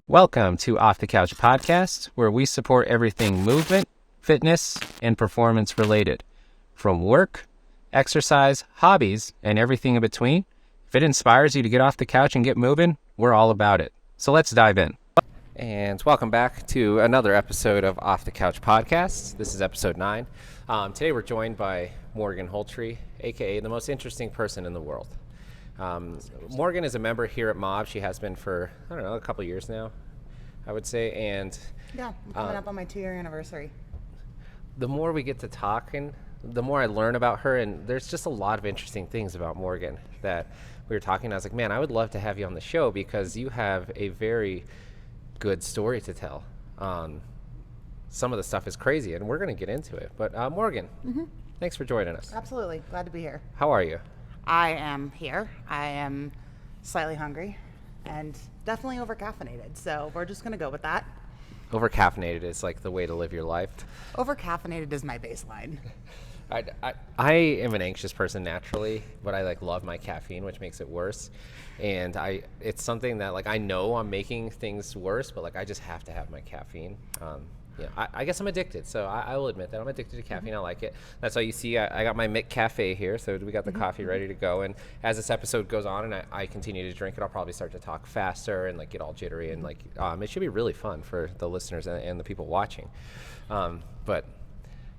Welcome to Off the Couch Podcast, where we support everything movement, fitness, and performance related. From work, exercise, hobbies, and everything in between. If it inspires you to get off the couch and get moving, we're all about it. So let's dive in. And welcome back to another episode of Off the Couch Podcast. This is episode 9. Today we're joined by Morgan Holtry, aka the most interesting person in the world. Morgan is a member here at MOB. She has been for, a couple years now, I would say. And yeah, I'm coming up on my 2-year anniversary. The more we get to talking, the more I learn about her. And there's just a lot of interesting things about Morgan that we were talking. I was like, man, I would love to have you on the show because you have a very good story to tell. Some of the stuff is crazy, and we're going to get into it. But Morgan, thanks for joining us. Absolutely. Glad to be here. How are you? I am here. I am slightly hungry and definitely overcaffeinated. So we're just going to go with that. Overcaffeinated is like the way to live your life. Overcaffeinated is my baseline. I am an anxious person naturally, but I love my caffeine, which makes it worse. And it's something that I know I'm making things worse, but I just have to have my caffeine. I guess I'm addicted, so I will admit that I'm addicted to caffeine. I like it. That's why you see I got my Mick Cafe here, so we got the coffee ready to go. And as this episode goes on and I continue to drink it, I'll probably start to talk faster and get all jittery. And it should be really fun for the listeners and the people watching. But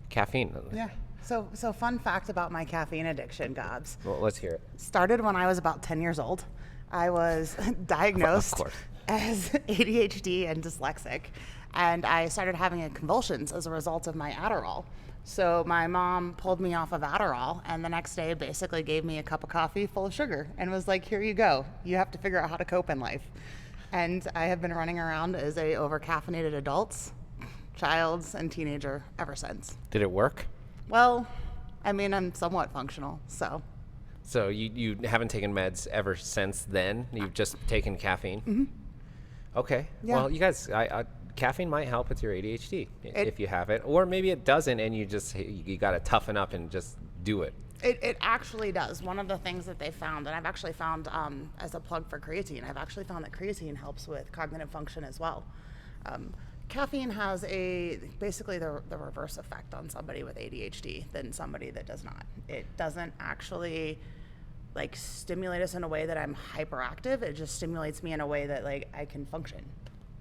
caffeine. Yeah. So fun fact about my caffeine addiction, Gobs. Well, let's hear it. Started when I was about 10 years old. I was diagnosed as ADHD and dyslexic. And I started having convulsions as a result of my Adderall. So my mom pulled me off of Adderall and the next day basically gave me a cup of coffee full of sugar and was like, here you go. You have to figure out how to cope in life. And I have been running around as a overcaffeinated adult, child, and teenager ever since. Did it work? Well, I'm somewhat functional, so. So you haven't taken meds ever since then? You've just taken caffeine? Mm-hmm. Okay. Yeah. Well, you guys, caffeine might help with your ADHD if you have it, or maybe it doesn't, and you got to toughen up and just do it. It actually does. One of the things that they found, and I've actually found as a plug for creatine, I've actually found that creatine helps with cognitive function as well. Caffeine has basically the reverse effect on somebody with ADHD than somebody that does not. It doesn't actually stimulate us in a way that I'm hyperactive. It just stimulates me in a way that I can function.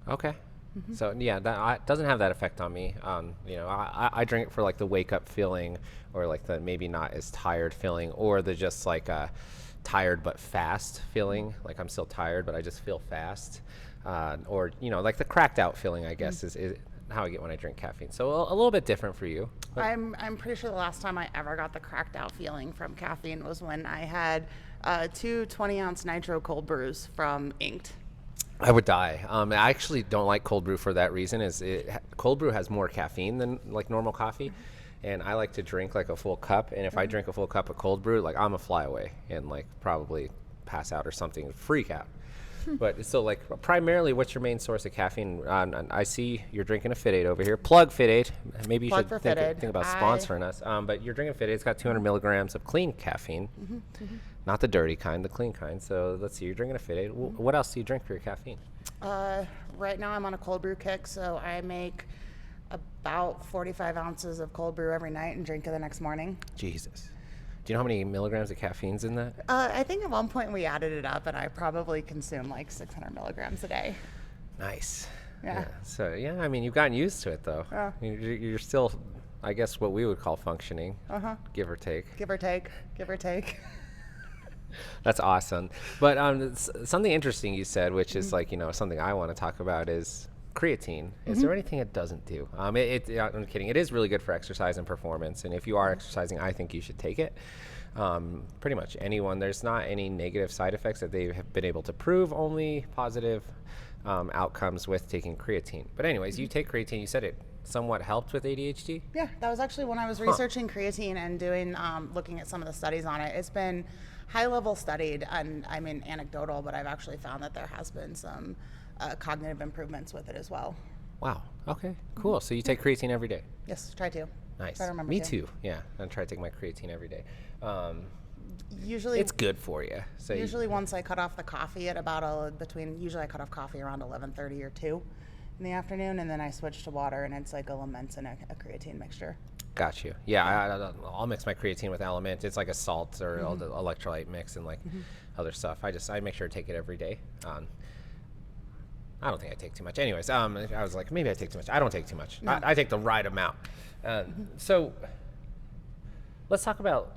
Okay. Mm-hmm. So yeah, that doesn't have that effect on me. I drink it for the wake up feeling, or the maybe not as tired feeling, or the just tired but fast feeling. I'm still tired, but I just feel fast. Or the cracked out feeling, I guess, is how I get when I drink caffeine. So a little bit different for you. I'm pretty sure the last time I ever got the cracked out feeling from caffeine was when I had 2 20-ounce nitro cold brews from Inked. I would die. I actually don't like cold brew for that reason. Cold brew has more caffeine than normal coffee, and I like to drink a full cup. And if I drink a full cup of cold brew, I'm a fly away and probably pass out or something, freak out. But so primarily, what's your main source of caffeine? I see you're drinking a Fit Aid over here. Plug Fit Aid. Maybe you should think about sponsoring us. But you're drinking Fit Aid. It's got 200 milligrams of clean caffeine. Not the dirty kind, the clean kind. So let's see, you're drinking a Fit Aid. What else do you drink for your caffeine? Right now I'm on a cold brew kick, so I make about 45 ounces of cold brew every night and drink it the next morning. Jesus. Do you know how many milligrams of caffeine's in that? I think at one point we added it up, and I probably consume 600 milligrams a day. Nice. Yeah. So, yeah, you've gotten used to it, though. Yeah. You're still, I guess, what we would call functioning, give or take. Give or take. That's awesome. But something interesting you said, which is something I want to talk about, is creatine. Is there anything it doesn't do? I'm kidding. It is really good for exercise and performance. And if you are exercising, I think you should take it. Pretty much anyone. There's not any negative side effects that they have been able to prove, only positive outcomes with taking creatine. But anyways, you take creatine. You said it somewhat helped with ADHD? Yeah, that was actually when I was researching creatine and doing looking at some of the studies on it. It's been high-level studied, and anecdotal, but I've actually found that there has been some cognitive improvements with it as well. Wow. Okay, cool. So you take creatine every day? Yes, try to. Nice. Try to remember Me too. Yeah, I try to take my creatine every day. Usually it's good for you. So usually once I cut off the coffee at about usually I cut off coffee around 11:30 or 2 in the afternoon, and then I switch to water, and it's like Elements and a creatine mixture. Got you. Yeah, I'll mix my creatine with Element. It's like a salt or all the electrolyte mix and like other stuff. I make sure to take it every day. I don't think I take too much. Anyways, I was like, maybe I take too much. I don't take too much. No. I take the right amount. So let's talk about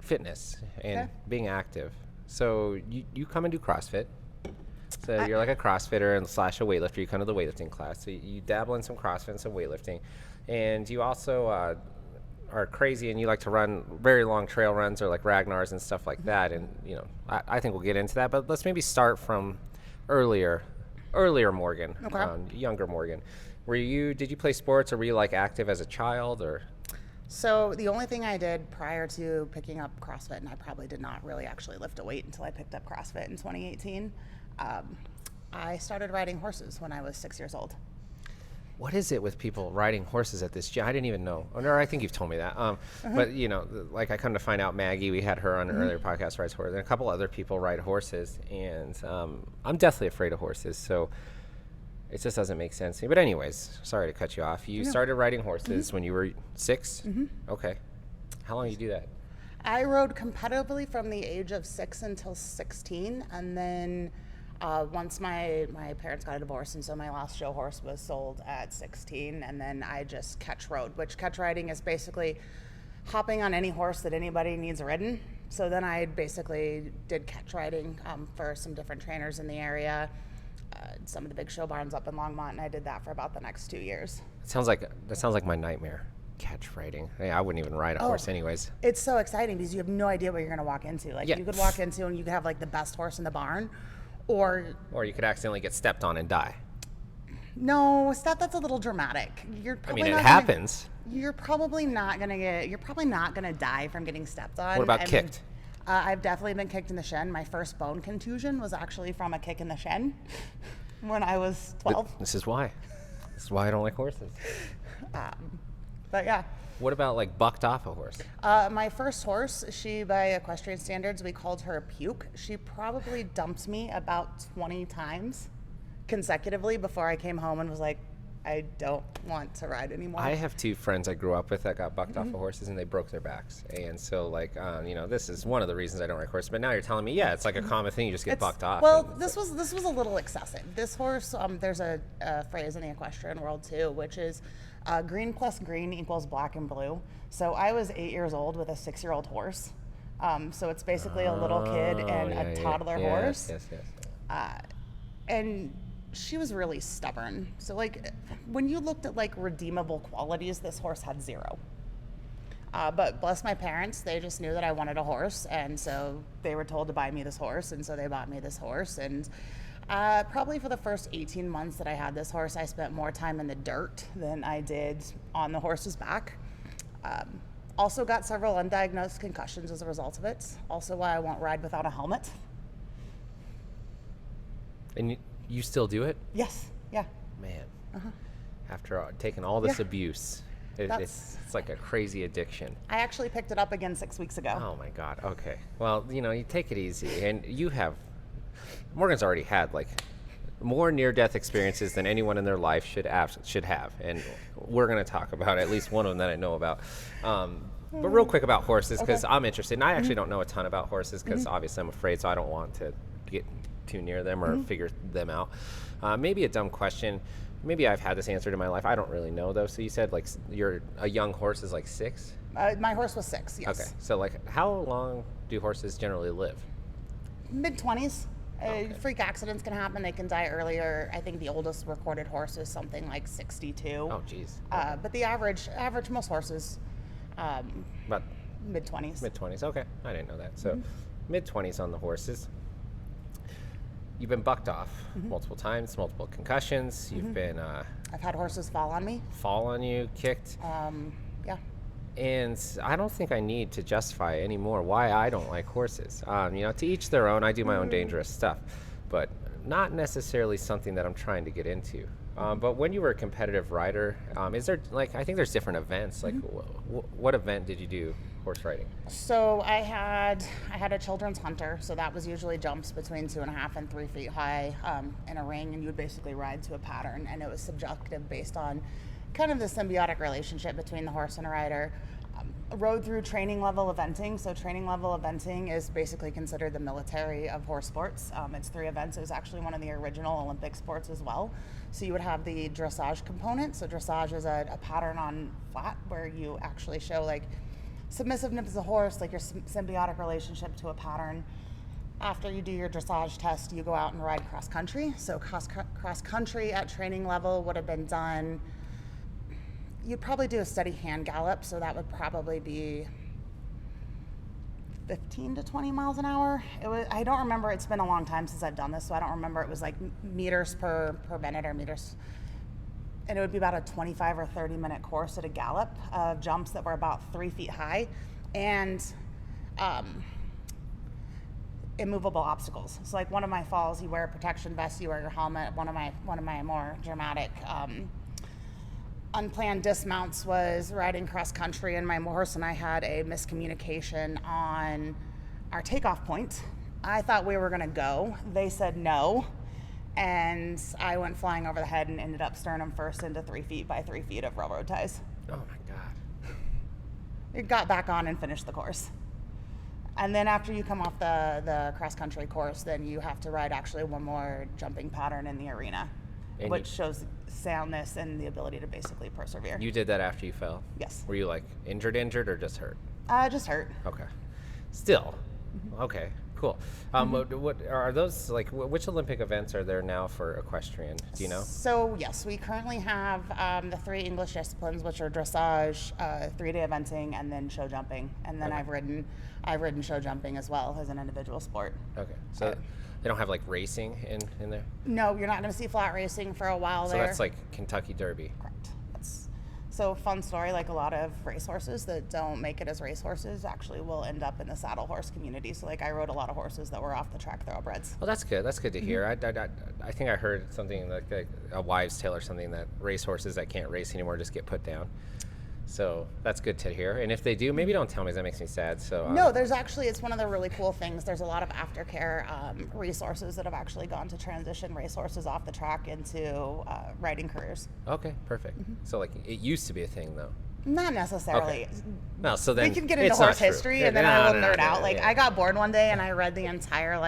fitness and being active. So you come and do CrossFit. So you're like a CrossFitter and / a weightlifter. You come to the weightlifting class. So you dabble in some CrossFit and some weightlifting. And you also are crazy and you like to run very long trail runs or like Ragnar's and stuff like that. And, you know, I think we'll get into that. But let's maybe start from earlier Morgan, younger Morgan. Did you play sports or were you like active as a child or? So the only thing I did prior to picking up CrossFit, and I probably did not really actually lift a weight until I picked up CrossFit in 2018, I started riding horses when I was 6 years old. What is it with people riding horses at this gym? I didn't even know. Oh, no, I think you've told me that. But, you know, like I come to find out Maggie, we had her on an earlier podcast, rides horses, and a couple other people ride horses. And I'm deathly afraid of horses, so it just doesn't make sense to me. But anyways, sorry to cut you off. You started riding horses when you were 6? Okay. How long did you do that? I rode competitively from the age of 6 until 16, and then once my parents got a divorce, and so my last show horse was sold at 16, and then I just catch rode, which catch riding is basically hopping on any horse that anybody needs ridden. So then I basically did catch riding for some different trainers in the area, some of the big show barns up in Longmont, and I did that for about the next 2 years. That sounds like my nightmare. Catch riding. Hey, I wouldn't even ride a horse anyways. It's so exciting because you have no idea what you're going to walk into. Like you could walk into and you could have like the best horse in the barn, or you could accidentally get stepped on and die. No, that's a little dramatic. It happens. You're probably not gonna die from getting stepped on. What about kicked? I've definitely been kicked in the shin. My first bone contusion was actually from a kick in the shin when I was 12. This is why I don't like horses. But yeah. What about like bucked off a horse? My first horse, by equestrian standards, we called her a puke. She probably dumped me about 20 times consecutively before I came home and was like, I don't want to ride anymore. I have 2 friends I grew up with that got bucked off of horses and they broke their backs. And so this is one of the reasons I don't ride horses. But now you're telling me, it's like a common thing. You just get bucked off. Well, this was a little excessive. This horse, there's a phrase in the equestrian world too, which is green plus green equals black and blue. So I was 8 years old with a 6-year-old horse. So it's basically a little kid and a toddler horse. Yes. And she was really stubborn. So like when you looked at like redeemable qualities, this horse had 0. But bless my parents, they just knew that I wanted a horse, and so they were told to buy me this horse, and so they bought me this horse. And probably for the first 18 months that I had this horse, I spent more time in the dirt than I did on the horse's back. Also got several undiagnosed concussions as a result of it. Also why I won't ride without a helmet. And you still do it? Yes. Yeah. Man. After taking all this abuse, it's like a crazy addiction. I actually picked it up again 6 weeks ago. Oh my God. Okay. Well, you take it easy, and Morgan's already had like more near-death experiences than anyone in their life should have, and we're going to talk about at least one of them that I know about. But real quick about horses, because I'm interested, and I actually don't know a ton about horses because obviously I'm afraid, so I don't want to get too near them or figure them out. Maybe a dumb question. Maybe I've had this answered in my life. I don't really know though. So you said like a young horse is like 6? My horse was 6. Yes. Okay. So like, how long do horses generally live? Mid-20s. Freak accidents can happen. They can die earlier. I think the oldest recorded horse is something like 62. Oh, geez. Okay. But the average, most horses, about mid-20s. Mid-20s. Okay. I didn't know that. So mid-20s on the horses. You've been bucked off multiple times, multiple concussions. You've been... I've had horses fall on me. Fall on you, kicked. Yeah. And I don't think I need to justify anymore why I don't like horses. To each their own. I do my own dangerous stuff, but not necessarily something that I'm trying to get into. But when you were a competitive rider, is there I think there's different events. Like, what event did you do? horse riding? So I had a children's hunter, so that was usually jumps between 2.5 and 3 feet high in a ring, and you would basically ride to a pattern, and it was subjective based on kind of the symbiotic relationship between the horse and a rider. Rode through training level eventing. So training level eventing is basically considered the military of horse sports. It's 3 events. It was actually one of the original Olympic sports as well. So you would have the dressage component. So dressage is a pattern on flat where you actually show like submissiveness of the horse, like your symbiotic relationship to a pattern. After you do your dressage test, you go out and ride cross country. So cross country at training level would have been done. You'd probably do a steady hand gallop, so that would probably be 15 to 20 miles an hour. I don't remember. It's been a long time since I've done this, so I don't remember. It was like meters per minute or meters. And it would be about a 25 or 30 minute course at a gallop of jumps that were about 3 feet high and immovable obstacles. So like one of my falls, you wear a protection vest, you wear your helmet. One of my more dramatic unplanned dismounts was riding cross country, and my horse and I had a miscommunication on our takeoff point. I thought we were going to go. They said no, and I went flying over the head and ended up sternum first into 3 feet by 3 feet of railroad ties. Oh my God. It got back on and finished the course. And then after you come off the cross country course, then you have to ride actually one more jumping pattern in the arena, And which shows soundness and the ability to basically persevere. You did that after you fell? Yes. Were you like injured or just hurt? Just hurt. Okay. Still. Okay, cool. What are those, like, which Olympic events are there now for equestrian? Do you know? So yes, we currently have the 3 English disciplines, which are dressage, 3-day eventing, and then show jumping. And then Okay. I've ridden show jumping as well as an individual sport. Okay, so they don't have like racing in there? No, you're not going to see flat racing for a while So there. that's like Kentucky Derby. Correct. So fun story, like a lot of racehorses that don't make it as racehorses actually will end up in the saddle horse community. So like I rode a lot of horses that were off the track thoroughbreds. Well, that's good. That's good to hear. I think I heard something like a wives' tale or something that racehorses that can't race anymore just get put down. So that's good to hear. And if they do, maybe don't tell me. That makes me sad. So no, there's actually, it's one of the really cool things. There's a lot of aftercare resources that have actually gone to transition racehorses off the track into riding careers. Okay, perfect. So like it used to be a thing though. Not necessarily. Okay. No, so then we can get into it's not horse true. history, Yeah, and then no, I will no, nerd no, out. Like yeah. I got bored one day and I read the entire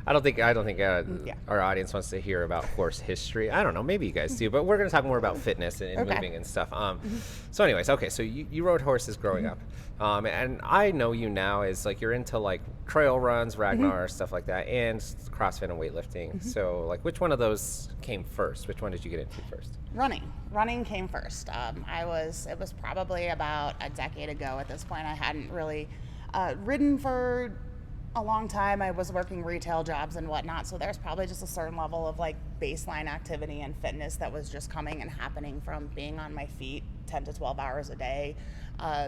I don't think our audience wants to hear about horse history. I don't know, maybe you guys do, but we're going to talk more about fitness and Okay. moving and stuff. So anyways, okay, so you rode horses growing up. And I know you now as like you're into like trail runs, Ragnar, stuff like that, and CrossFit and weightlifting. So like which one of those came first? Which one did you get into first? Running came first. It was probably about a decade ago at this point. I hadn't really ridden for a long time. I was working retail jobs and whatnot, so there's probably just a certain level of like baseline activity and fitness that was just coming and happening from being on my feet 10 to 12 hours a day,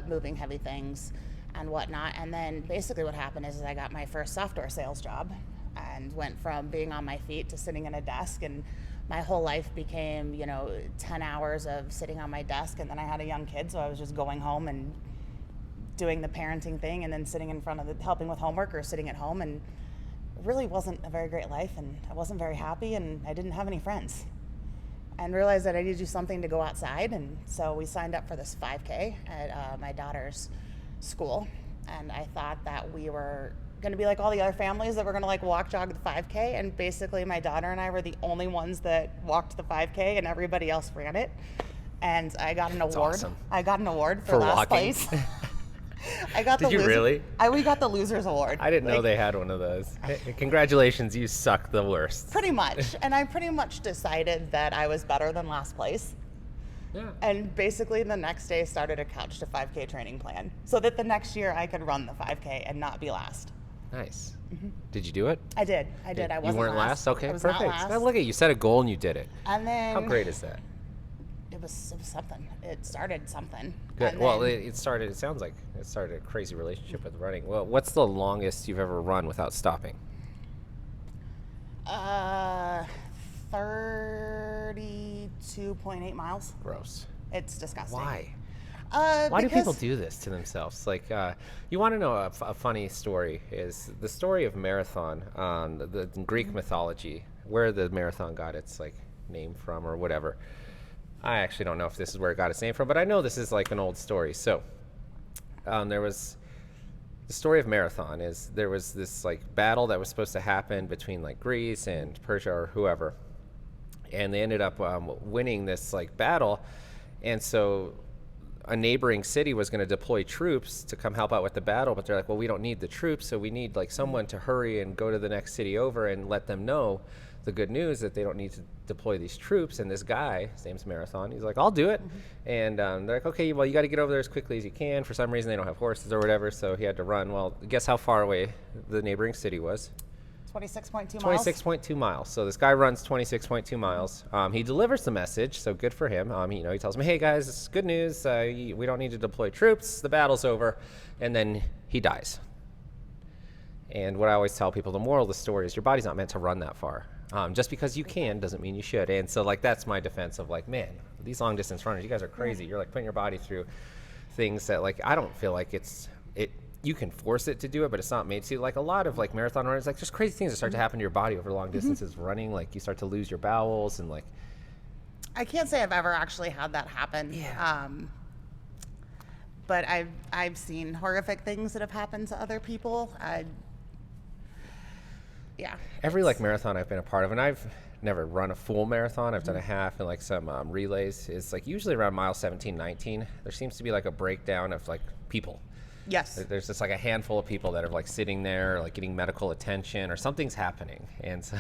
moving heavy things and whatnot. And then basically what happened is I got my first software sales job and went from being on my feet to sitting in a desk, and my whole life became 10 hours of sitting on my desk. And then I had a young kid, so I was just going home and doing the parenting thing and then sitting in front of helping with homework or sitting at home, and it really wasn't a very great life, and I wasn't very happy, and I didn't have any friends, and realized that I needed to do something to go outside. And so we signed up for this 5K at my daughter's school, and I thought that we were going to be like all the other families that were going to like walk jog the 5K, and basically my daughter and I were the only ones that walked the 5K and everybody else ran it. And I got an award. Awesome. I got an award for last walking? place. I got Did you really? We got the losers award. I didn't know they had one of those. Hey, congratulations, you suck the worst. Pretty much. And I pretty much decided that I was better than last place. Yeah. And basically the next day started a couch to 5K training plan so that the next year I could run the 5K and not be last. Nice. Did you do it? I did. I wasn't You weren't last? Okay, I was perfect. not last. Now look at you set a goal and you did it. And then How great is that? It was something. It started something. Good. And Well, then, it sounds like it started a crazy relationship with running. Well, what's the longest you've ever run without stopping? 32.8 miles. Gross. It's disgusting. Why? Why do people do this to themselves? Like, you want to know a funny story is the story of marathon, the Greek mythology, where the marathon got its like name from or whatever. I actually don't know if this is where it got its name from, but I know this is like an old story. So there was the story of marathon is there was this like battle that was supposed to happen between like Greece and Persia or whoever, and they ended up winning this like battle, and so a neighboring city was going to deploy troops to come help out with the battle, but they're like, well, we don't need the troops, so we need like someone to hurry and go to the next city over and let them know the good news that they don't need to deploy these troops. And this guy, his name's Marathon, he's like, I'll do it. And they're like, okay, well, you got to get over there as quickly as you can. For some reason, they don't have horses or whatever, so he had to run. Well, guess how far away the neighboring city was? 26.2 miles. 26.2 miles. So this guy runs 26.2 miles. He delivers the message, so good for him. He tells me, hey guys, it's good news. We don't need to deploy troops. The battle's over. And then he dies. And what I always tell people, the moral of the story is your body's not meant to run that far. Just because you can doesn't mean you should. And so like that's my defense of like, man, these long distance runners, you guys are crazy. You're like putting your body through things that like I don't feel like you can force it to do it, but it's not made to. Like a lot of like marathon runners, like just crazy things that start to happen to your body over long distances running. Like you start to lose your bowels and like. I can't say I've ever actually had that happen. Yeah. But I've seen horrific things that have happened to other people. Yeah. Every like marathon I've been a part of, and I've never run a full marathon. I've done a half and like some relays. Is like usually around mile 17, 19. There seems to be like a breakdown of like people. Yes. There's just like a handful of people that are like sitting there, like getting medical attention or something's happening. And so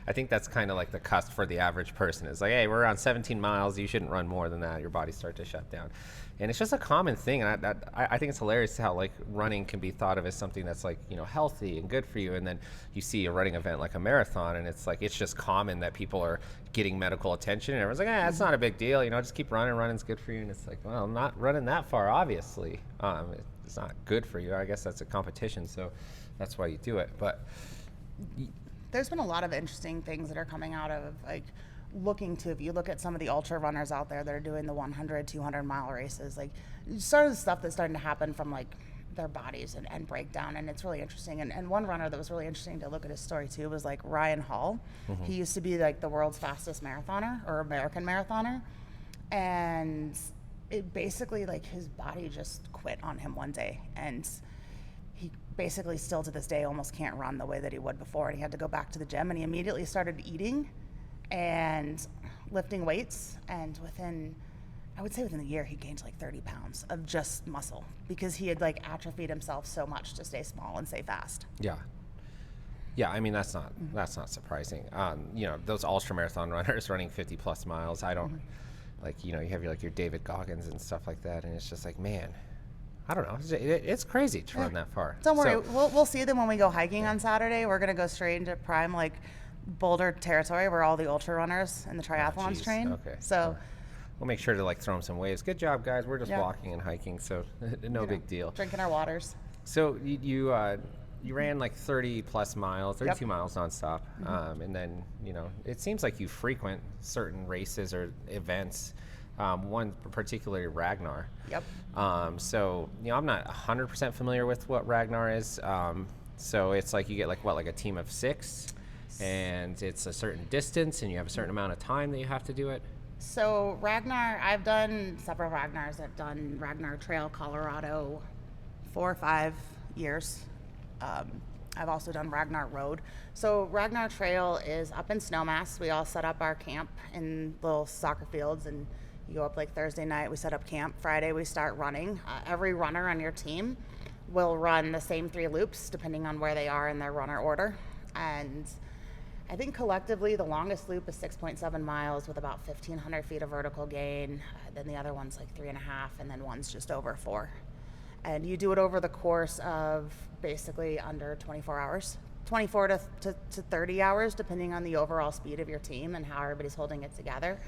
I think that's kind of like the cusp for the average person is like, hey, we're around 17 miles. You shouldn't run more than that. Your body starts to shut down. And it's just a common thing. And I think it's hilarious how like running can be thought of as something that's like, healthy and good for you. And then you see a running event like a marathon and it's like, it's just common that people are getting medical attention. And everyone's like, it's not a big deal. Just keep running. Running's good for you. And it's like, well, I'm not running that far, obviously. It's not good for you. I guess that's a competition, so that's why you do it. But there's been a lot of interesting things that are coming out of like looking to, if you look at some of the ultra runners out there that are doing the 100, 200 mile races, like sort of the stuff that's starting to happen from like their bodies and breakdown, and it's really interesting. And one runner that was really interesting to look at his story too was like Ryan Hall. He used to be like the world's fastest marathoner or American marathoner, and it basically like his body just quit on him one day, and he basically still to this day almost can't run the way that he would before, and he had to go back to the gym, and he immediately started eating and lifting weights, and within a year he gained like 30 pounds of just muscle because he had like atrophied himself so much to stay small and stay fast. Yeah, I mean that's not surprising. Those ultra marathon runners running 50 plus miles, I don't like, you have your David Goggins and stuff like that, and it's just like, man, I don't know. It's crazy to run that far. Don't worry, we'll see them when we go hiking on Saturday. We're gonna go straight into prime like Boulder territory where all the ultra runners and the triathlons train. Okay. So we'll make sure to like throw them some waves. Good job, guys. We're just walking and hiking, so no big deal. Drinking our waters. So you ran like 30 plus miles, 32 miles nonstop. And then, it seems like you frequent certain races or events, one particularly Ragnar. Yep. So, I'm not 100% familiar with what Ragnar is. So it's like you get like a team of 6 and it's a certain distance and you have a certain amount of time that you have to do it. So Ragnar, I've done several Ragnars. I've done Ragnar Trail, Colorado, 4 or 5 years. I've also done Ragnar Road. So Ragnar Trail is up in Snowmass. We all set up our camp in little soccer fields, and you go up like Thursday night, we set up camp. Friday we start running. Every runner on your team will run the same 3 loops depending on where they are in their runner order. And I think collectively the longest loop is 6.7 miles with about 1,500 feet of vertical gain. Then the other one's like 3.5, and then one's just over 4. And you do it over the course of basically under 24 hours, 24 to 30 hours, depending on the overall speed of your team and how everybody's holding it together.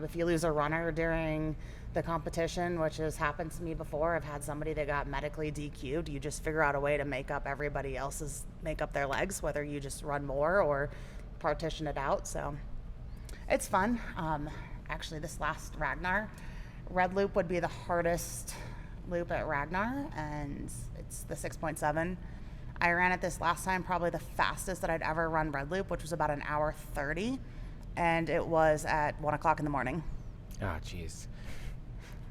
If you lose a runner during the competition, which has happened to me before, I've had somebody that got medically DQ'd. You just figure out a way to make up their legs, whether you just run more or partition it out. So it's fun. Actually, this last Ragnar, Red Loop would be the hardest loop at Ragnar, and it's the 6.7. I ran it this last time, probably the fastest that I'd ever run Red Loop, which was about an hour 30, and it was at 1 o'clock in the morning. Oh, jeez.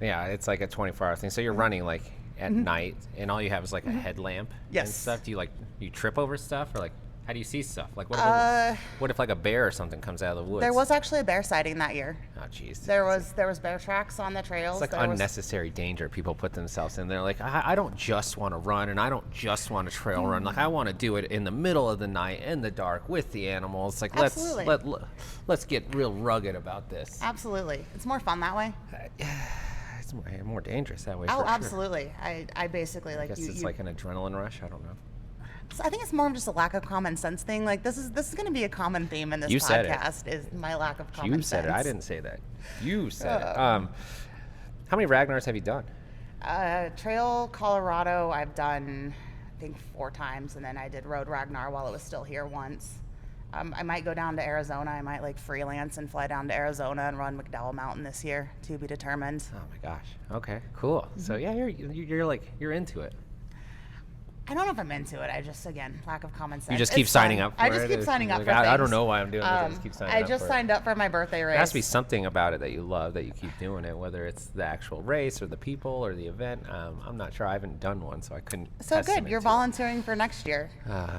Yeah, it's like a 24-hour thing. So you're running like at night, and all you have is like a headlamp and stuff. Do you trip over stuff, or like how do you see stuff? Like what if like a bear or something comes out of the woods? There was actually a bear sighting that year. Oh, jeez. There was bear tracks on the trails. It's like unnecessary danger people put themselves in. They're like, I don't just want to run, and I don't just want to trail run. Like I want to do it in the middle of the night, in the dark, with the animals. Like let's get real rugged about this. Absolutely, it's more fun that way. It's more dangerous that way. Oh, for absolutely. Sure. I basically like. I guess it's like an adrenaline rush. I don't know. So I think it's more of just a lack of common sense thing. Like this is going to be a common theme in this podcast. Is my lack of common sense. You said it. I didn't say that. You said it. How many Ragnars have you done? Trail Colorado, I've done, I think 4 times, and then I did Road Ragnar while it was still here once. I might go down to Arizona. I might like freelance and fly down to Arizona and run McDowell Mountain this year, to be determined. Oh my gosh. Okay, cool. So yeah, you're into it. I don't know if I'm into it. I just, again, lack of common sense. You just keep signing up for it? I just keep signing up for things. I don't know why I'm doing this. I just keep signing up for it. I just signed up for my birthday race. There has to be something about it that you love, that you keep doing it, whether it's the actual race or the people or the event. I'm not sure. I haven't done one, so I couldn't. So good. You're volunteering for next year.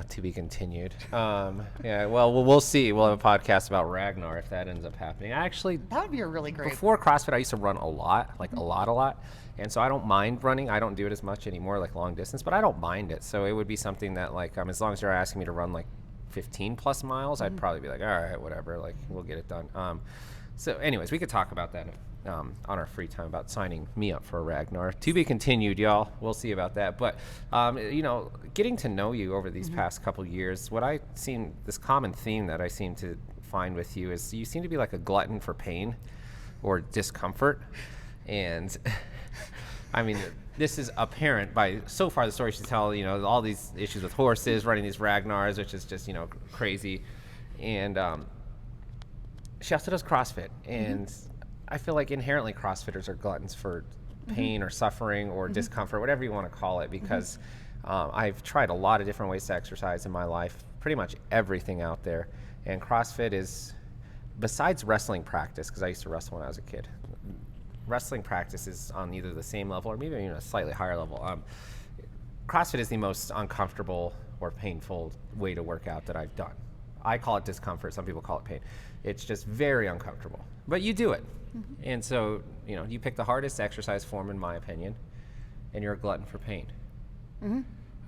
To be continued. Yeah, well, we'll see. We'll have a podcast about Ragnar if that ends up happening. Actually, that would be a really great. Before CrossFit, I used to run a lot, like a lot. And so I don't mind running. I don't do it as much anymore, like long distance, but I don't mind it. So it would be something that, like, as long as you're asking me to run like 15 plus miles, I'd probably be like, all right, whatever, like we'll get it done. So anyways, we could talk about that on our free time, about signing me up for a Ragnar. To be continued, y'all. We'll see about that. But, getting to know you over these past couple years, this common theme that I seem to find with you is you seem to be like a glutton for pain or discomfort. And I mean, this is apparent by so far the story she's telling, all these issues with horses, running these Ragnars, which is just, crazy. And she also does CrossFit. And I feel like inherently CrossFitters are gluttons for pain or suffering or discomfort, whatever you want to call it, because I've tried a lot of different ways to exercise in my life, pretty much everything out there. And CrossFit is, besides wrestling practice, because I used to wrestle when I was a kid, wrestling practice is on either the same level or maybe a slightly higher level. CrossFit is the most uncomfortable or painful way to work out that I've done. I call it discomfort. Some people call it pain. It's just very uncomfortable, but you do it. And so, you pick the hardest exercise form, in my opinion, and you're a glutton for pain.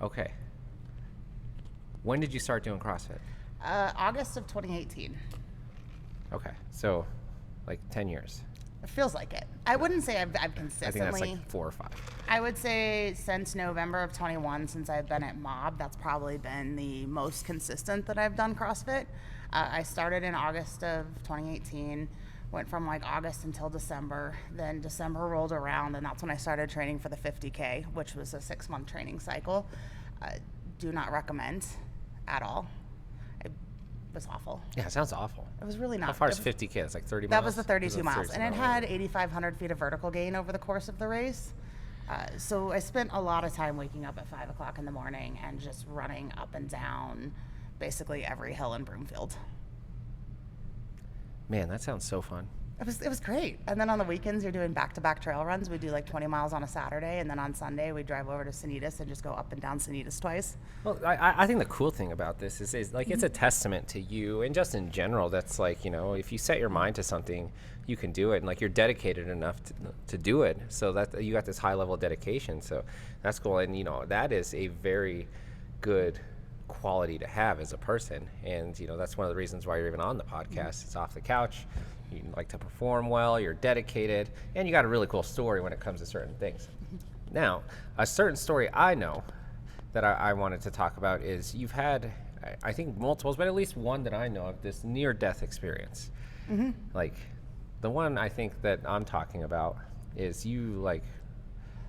Okay. When did you start doing CrossFit? August of 2018. Okay. So like 10 years. It feels like it. I wouldn't say I've consistently. I think that's like 4 or 5. I would say since November of 21, since I've been at Mob, that's probably been the most consistent that I've done CrossFit. I started in August of 2018, went from like August until December. Then December rolled around, and that's when I started training for the 50K, which was a 6-month training cycle. Do not recommend at all. It was awful. Yeah, it sounds awful. It was really not. How far is 50K? It's like 30 miles? That was the 32 miles. And it had 8,500 feet of vertical gain over the course of the race. So I spent a lot of time waking up at 5 o'clock in the morning and just running up and down basically every hill in Broomfield. Man, that sounds so fun. It was great. And then on the weekends, you're doing back-to-back trail runs. We do like 20 miles on a Saturday, and then on Sunday, we drive over to Sanitas and just go up and down Sanitas twice. Well, I think the cool thing about this is like it's a testament to you, and just in general, that's like, if you set your mind to something, you can do it, and like you're dedicated enough to do it, so that you got this high level of dedication. So that's cool, and that is a very good quality to have as a person, and that's one of the reasons why you're even on the podcast. It's off the couch. You like to perform well, you're dedicated, and you got a really cool story when it comes to certain things. Now, a certain story I know that I wanted to talk about is you've had, I think, multiples, but at least one that I know of, this near-death experience. Like, the one I think that I'm talking about is you, like,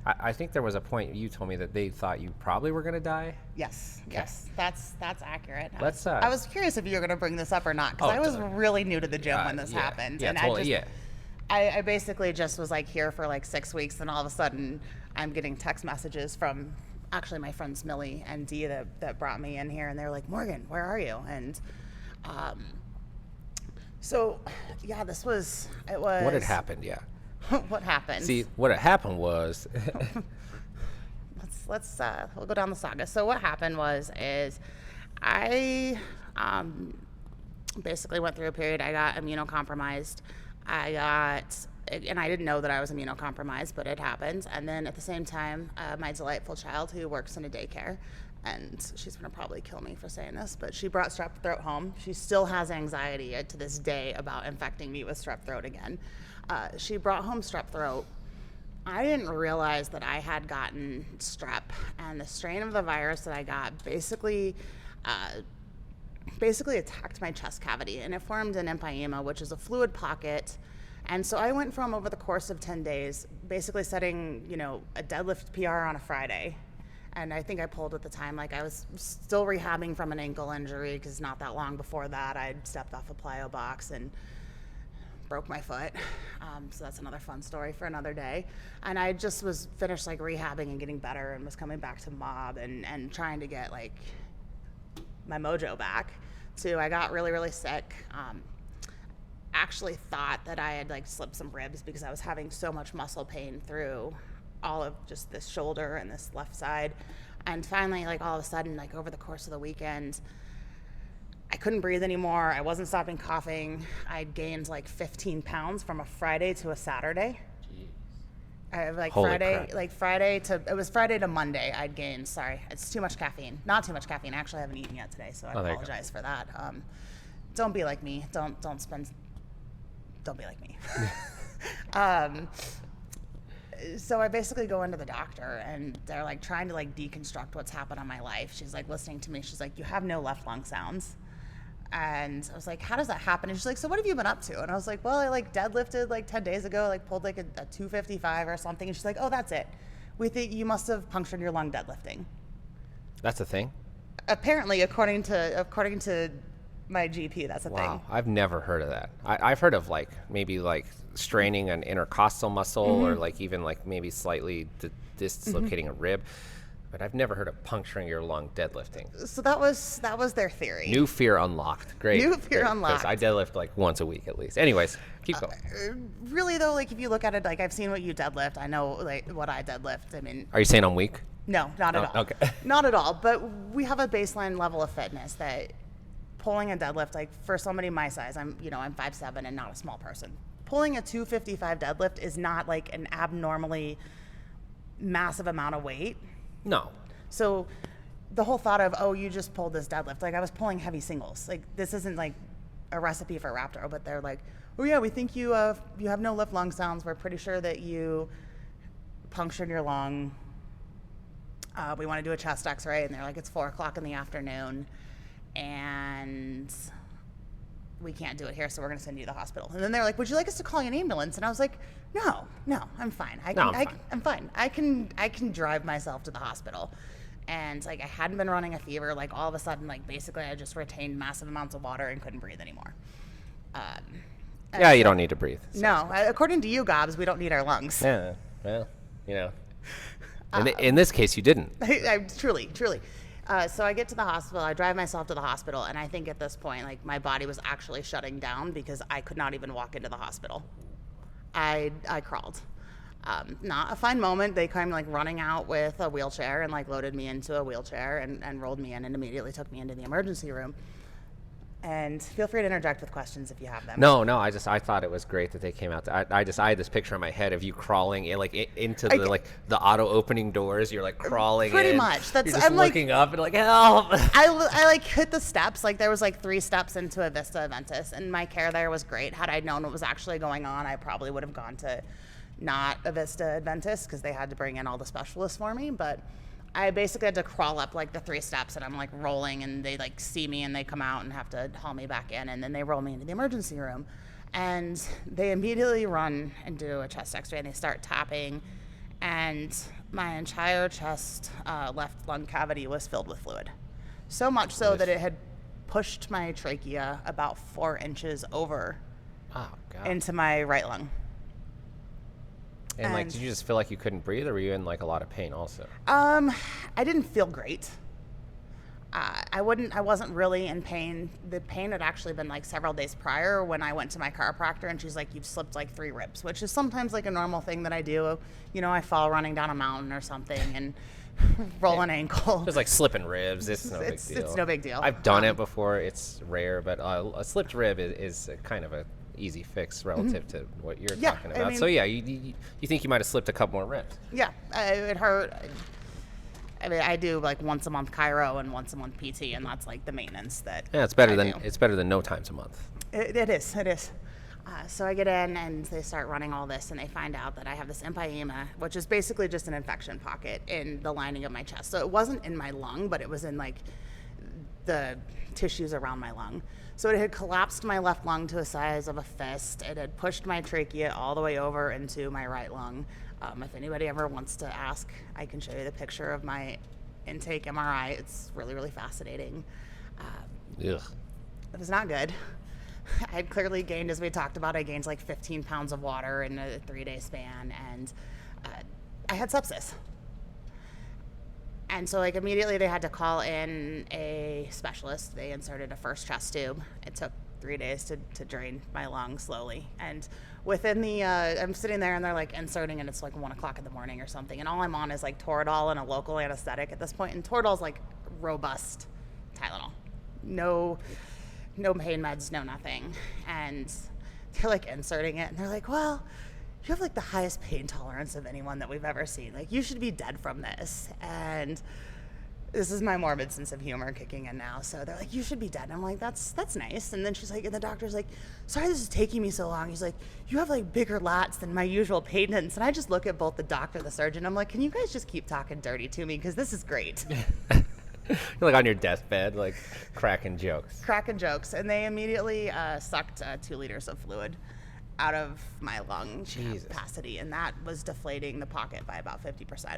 I think there was a point you told me that they thought you probably were going to die. Yes, yes, that's accurate. Let's. I was curious if you were going to bring this up or not, because I was really new to the gym when this happened, yeah, and totally, I basically just was like here for like 6 weeks, and all of a sudden I'm getting text messages from actually my friends Millie and Dee that brought me in here, and they're like, Morgan, where are you? And so yeah, What had happened? Yeah. What happened? See, what had happened was we'll go down the saga. So what happened is I basically went through a period. I got immunocompromised. And I didn't know that I was immunocompromised, but it happened. And then at the same time, my delightful child who works in a daycare, and she's going to probably kill me for saying this, but she brought strep throat home. She still has anxiety to this day about infecting me with strep throat again. She brought home strep throat. I didn't realize that I had gotten strep, and the strain of the virus that I got basically attacked my chest cavity, and it formed an empyema, which is a fluid pocket. And so I went from, over the course of 10 days, basically setting, a deadlift PR on a Friday. And I think I pulled at the time, like I was still rehabbing from an ankle injury, because not that long before that, I'd stepped off a plyo box and broke my foot. So that's another fun story for another day. And I just was finished like rehabbing and getting better, and was coming back to mob and trying to get like my mojo back. So I got really, really sick. Actually thought that I had like slipped some ribs, because I was having so much muscle pain through all of just this shoulder and this left side. And finally, like all of a sudden, like over the course of the weekend, I couldn't breathe anymore. I wasn't stopping coughing. I'd gained like 15 pounds from a Friday to a Saturday. It was Friday to Monday I'd gained. Sorry, it's too much caffeine. Not too much caffeine. Actually, I haven't eaten yet today, so I apologize for that. Don't be like me. Don't be like me. So I basically go into the doctor, and they're like trying to like deconstruct what's happened on my life. She's like listening to me. She's like, you have no left lung sounds. And I was like, how does that happen? And she's like, so what have you been up to? And I was like, well, I like deadlifted like 10 days ago, like pulled like a 255 or something. And she's like, oh, that's it. We think you must have punctured your lung deadlifting. That's a thing? Apparently, according to my GP, that's a thing. Wow, I've never heard of that. I've heard of like maybe like straining an intercostal muscle, or like even like maybe slightly dislocating a rib, but I've never heard of puncturing your lung deadlifting. So that was their theory. New fear unlocked. Great. New fear unlocked. Because I deadlift like once a week at least. Anyways, keep going. Really though, like if you look at it, like I've seen what you deadlift. I know like what I deadlift. I mean, are you saying I'm weak? No, not at all. Okay. Not at all. But we have a baseline level of fitness that pulling a deadlift, like for somebody my size, I'm 5'7" and not a small person. Pulling a 255 deadlift is not like an abnormally massive amount of weight. No. So the whole thought of, oh, you just pulled this deadlift, like I was pulling heavy singles. Like this isn't like a recipe for Raptor, but they're like, oh yeah, we think you have no left lung sounds. We're pretty sure that you punctured your lung. We want to do a chest x-ray. And they're like, it's 4:00 in the afternoon. And we can't do it here, so we're going to send you to the hospital. And then they're like, would you like us to call an ambulance? And I was like, no, I'm fine. I'm fine. I can drive myself to the hospital. And like I hadn't been running a fever. Like all of a sudden, like basically I just retained massive amounts of water and couldn't breathe anymore. Yeah, you don't need to breathe. So. No, according to you, Gobs, we don't need our lungs. Yeah, well, in this case, you didn't. I truly. So I get to the hospital, I drive myself to the hospital, and I think at this point, like my body was actually shutting down because I could not even walk into the hospital. I crawled. Not a fine moment. They came like running out with a wheelchair and like loaded me into a wheelchair and rolled me in and immediately took me into the emergency room. And feel free to interject with questions if you have them. No, I thought it was great that they came out. I had this picture in my head of you crawling into the auto opening doors. You're like crawling pretty in. much. That's you're just I'm looking like, up and like help. I like hit the steps. Like there was like 3 steps into a Vista Aventis, and my care there was great. Had I known what was actually going on, I probably would have gone to not a Vista Adventist because they had to bring in all the specialists for me, but I basically had to crawl up like the 3 steps, and I'm like rolling, and they like see me and they come out and have to haul me back in, and then they roll me into the emergency room, and they immediately run and do a chest x-ray, and they start tapping, and my entire chest left lung cavity was filled with fluid. So much so that it had pushed my trachea about 4 inches over into my right lung. And like, did you just feel like you couldn't breathe, or were you in like a lot of pain also? I didn't feel great. I wasn't really in pain. The pain had actually been like several days prior when I went to my chiropractor, and she's like, you've slipped like 3 ribs, which is sometimes like a normal thing that I do. You know, I fall running down a mountain or something and roll an ankle. Just like slipping ribs. It's no big deal. It's no big deal. I've done it before. It's rare, but a slipped rib is kind of a easy fix relative to what you're talking about. So yeah, you think you might have slipped a couple more ribs? Yeah, it hurt. I mean, I do like once a month chiro and once a month PT, and that's like the maintenance that. Yeah, it's better than no times a month. It is. So I get in and they start running all this, and they find out that I have this empyema, which is basically just an infection pocket in the lining of my chest. So it wasn't in my lung, but it was in like the tissues around my lung. So it had collapsed my left lung to the size of a fist. It had pushed my trachea all the way over into my right lung. If anybody ever wants to ask, I can show you the picture of my intake MRI. It's really, really fascinating. Ugh. It was not good. I'd clearly gained, as we talked about, I gained like 15 pounds of water in a 3-day span, and I had sepsis. And so like immediately they had to call in a specialist. They inserted a first chest tube. It took 3 days to drain my lung slowly. And within the, I'm sitting there and they're like inserting, and it's like 1 o'clock in the morning or something. And all I'm on is like Toradol and a local anesthetic at this point. And Toradol's like robust Tylenol. No pain meds, no nothing. And they're like inserting it, and they're like, well, you have like the highest pain tolerance of anyone that we've ever seen. Like, you should be dead from this. And this is my morbid sense of humor kicking in now. So they're like, you should be dead. And I'm like, that's nice. And then she's like, and the doctor's like, sorry this is taking me so long. He's like, you have like bigger lats than my usual patients. And I just look at both the doctor, the surgeon. I'm like, can you guys just keep talking dirty to me? Because this is great. You're like on your deathbed, like cracking jokes. And they immediately sucked 2 liters of fluid out of my lung capacity. And that was deflating the pocket by about 50%.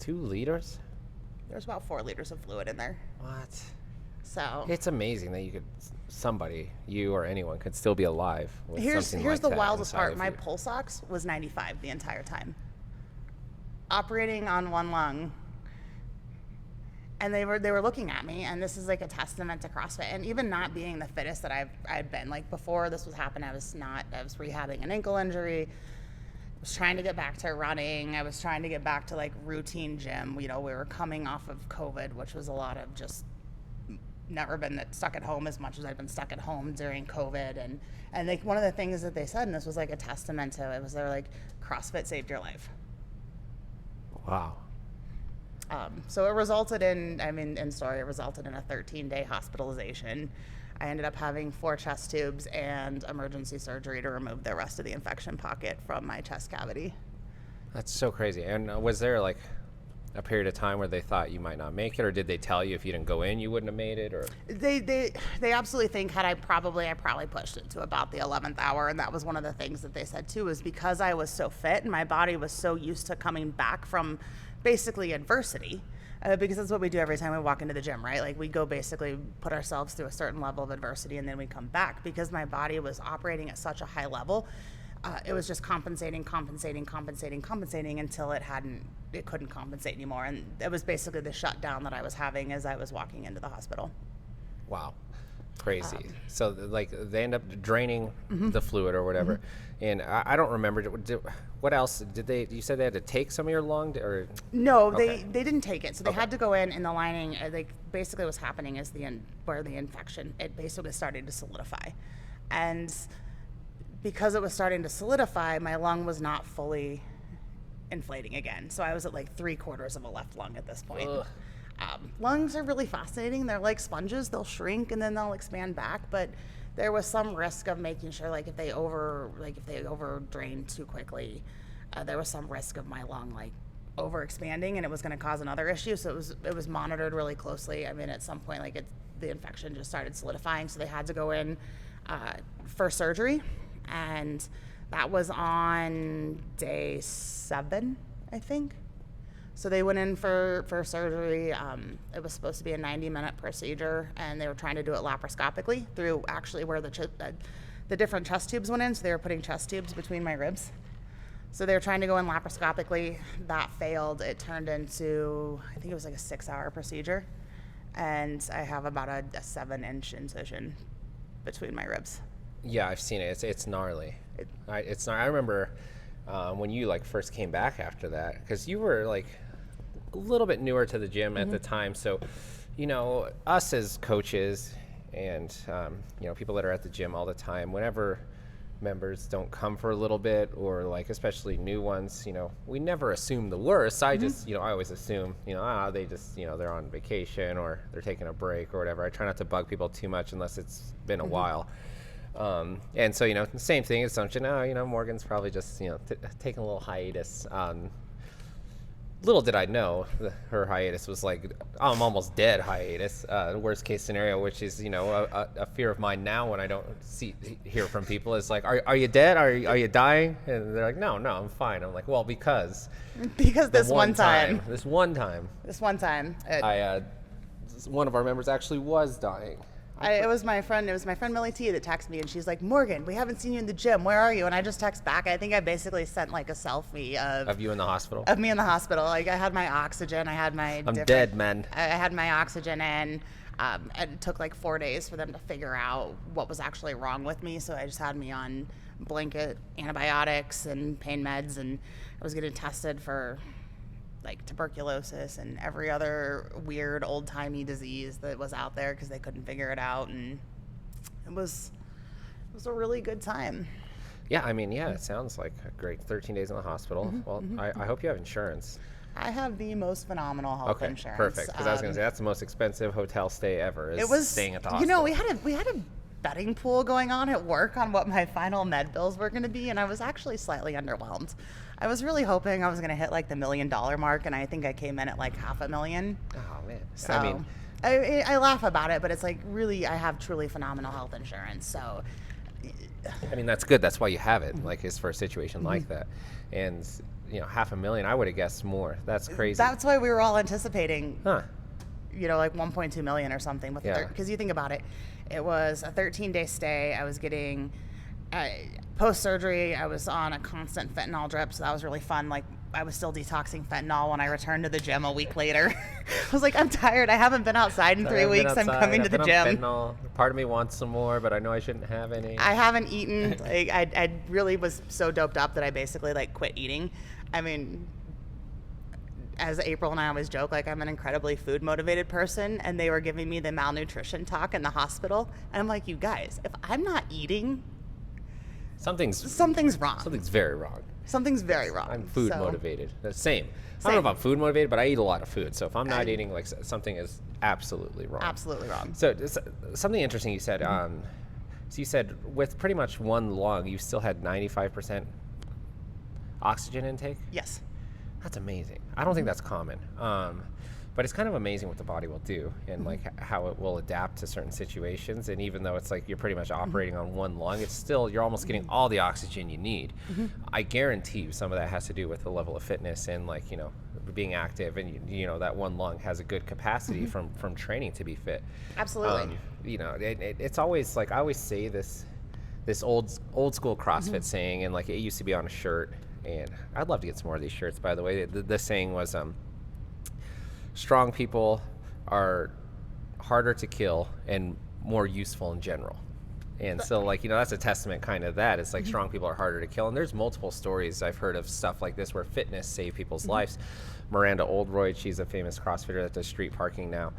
2 liters? There's about 4 liters of fluid in there. What? So it's amazing that you or anyone could still be alive with something like here's the that wildest part. of My you. pulse ox was 95 the entire time. Operating on one lung. And they were looking at me, and this is like a testament to CrossFit. And even not being the fittest that I'd been, like before this was happening, I was rehabbing an ankle injury. I was trying to get back to running. I was trying to get back to like routine gym. You know, we were coming off of COVID, which was a lot of just never been stuck at home as much as I've been stuck at home during COVID. And like one of the things that they said, and this was like a testament to it, was they were like, CrossFit saved your life. Wow. So it resulted in a 13-day hospitalization. I ended up having 4 chest tubes and emergency surgery to remove the rest of the infection pocket from my chest cavity. That's so crazy. And was there like a period of time where they thought you might not make it, or did they tell you if you didn't go in, you wouldn't have made it? Or they absolutely think I probably pushed it to about the 11th hour. And that was one of the things that they said too, is because I was so fit and my body was so used to coming back from basically adversity, because that's what we do every time we walk into the gym, right? Like we go basically put ourselves through a certain level of adversity, and then we come back. Because my body was operating at such a high level, it was just compensating until it couldn't compensate anymore. And it was basically the shutdown that I was having as I was walking into the hospital. Wow. Crazy. So like they end up draining the fluid or whatever. And I don't remember, what else did you said they had to take some of your lung, or? No, okay. They didn't take it. So they had to go in the lining. Basically what's happening is where the infection, it basically started to solidify. And because it was starting to solidify, my lung was not fully inflating again. So I was at like 3/4 of a left lung at this point. Lungs are really fascinating. They're like sponges. They'll shrink and then they'll expand back. But there was some risk of making sure, like if they over drained too quickly, there was some risk of my lung like over expanding, and it was going to cause another issue. So it was monitored really closely. I mean, at some point, like the infection just started solidifying, so they had to go in for surgery, and that was on day 7, I think. So they went in for surgery. It was supposed to be a 90-minute procedure, and they were trying to do it laparoscopically through actually where the different chest tubes went in. So they were putting chest tubes between my ribs. So they were trying to go in laparoscopically. That failed. It turned into, I think it was like a 6-hour procedure. And I have about a 7-inch incision between my ribs. Yeah, I've seen it. It's gnarly. It's gnarly. I remember when you like first came back after that, because you were like a little bit newer to the gym at the time. So, you know, us as coaches and, you know, people that are at the gym all the time, whenever members don't come for a little bit, or like especially new ones, you know, we never assume the worst. I just, you know, I always assume, you know, they just, you know, they're on vacation or they're taking a break or whatever. I try not to bug people too much unless it's been a while. And so, you know, the same thing, assumption, you know, Morgan's probably just, you know, taking a little hiatus. Little did I know her hiatus was like, I'm almost dead hiatus, worst case scenario, which is, you know, a fear of mine now when I don't hear from people is like, are you dead? Are you dying? And they're like, no, I'm fine. I'm like, well, because this one time, one of our members actually was dying. It was my friend Millie T that texted me, and she's like, Morgan, we haven't seen you in the gym. Where are you? And I just text back. I think I basically sent like a selfie of you in the hospital. Of me in the hospital. Like I had my oxygen. I had my. I'm dead, man. I had my oxygen in. And it took like 4 days for them to figure out what was actually wrong with me. So I just had me on blanket antibiotics and pain meds, and I was getting tested for like tuberculosis and every other weird old-timey disease that was out there because they couldn't figure it out. And it was a really good time. Yeah, I mean, yeah, it sounds like a great 13 days in the hospital. Well, I hope you have insurance. I have the most phenomenal health insurance. Perfect. Because I was going to say that's the most expensive hotel stay ever. It was staying at the hospital. You know, we had a betting pool going on at work on what my final med bills were going to be, and I was actually slightly underwhelmed. I was really hoping I was going to hit like the $1 million mark, and I think I came in at like $500,000. Oh man! So I mean, I laugh about it, but it's like really I have truly phenomenal health insurance. So I mean, that's good. That's why you have it. Like, it's for a situation like that, and you know, $500,000. I would have guessed more. That's crazy. That's why we were all anticipating. You know, like 1.2 million or something. Because you think about it, it was a 13-day stay. I was getting post-surgery. I was on a constant fentanyl drip, so that was really fun. Like, I was still detoxing fentanyl when I returned to the gym a week later. I was like, I'm tired. I haven't been outside in 3 weeks. I'm coming to the gym. Fentanyl. Part of me wants some more, but I know I shouldn't have any. I haven't eaten. Like, I really was so doped up that I basically like quit eating. I mean, as April and I always joke, like I'm an incredibly food motivated person, and they were giving me the malnutrition talk in the hospital, and I'm like, you guys, if I'm not eating, something's wrong. Something's very wrong. Something's very wrong. I'm food motivated. The same. I don't know if I'm food motivated, but I eat a lot of food. So if I'm not eating, like, something is absolutely wrong. Absolutely wrong. So something interesting you said. So you said with pretty much one lung, you still had 95% oxygen intake? Yes. That's amazing. I don't think that's common. But it's kind of amazing what the body will do and like how it will adapt to certain situations. And even though it's like you're pretty much operating on one lung, it's still, you're almost getting all the oxygen you need. I guarantee you some of that has to do with the level of fitness and, like, you know, being active, and you know that one lung has a good capacity from training to be fit. Absolutely. You know, it's always like, I always say this old school CrossFit saying, and like it used to be on a shirt, and I'd love to get some more of these shirts, by the way. The saying was, strong people are harder to kill and more useful in general. And so, like, you know, that's a testament kind of that. It's like strong people are harder to kill. And there's multiple stories I've heard of stuff like this where fitness saved people's lives. Miranda Oldroyd, she's a famous CrossFitter that does street parking now.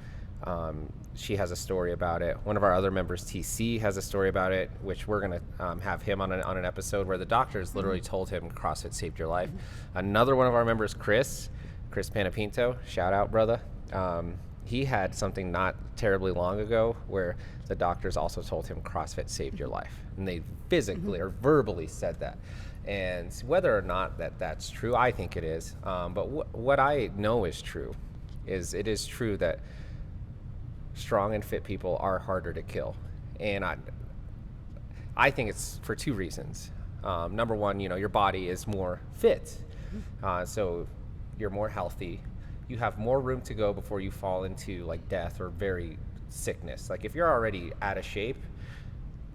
She has a story about it. One of our other members, TC, has a story about it, which we're going to have him on an episode where the doctors literally told him CrossFit saved your life. Another one of our members, Chris Panapinto, shout out, brother. He had something not terribly long ago where the doctors also told him CrossFit saved your life. And they physically or verbally said that. And whether or not that's true, I think it is. But what I know is true is it is true that strong and fit people are harder to kill. And I think it's for two reasons. Number one, you know, your body is more fit. So you're more healthy. You have more room to go before you fall into like death or very sickness. Like if you're already out of shape,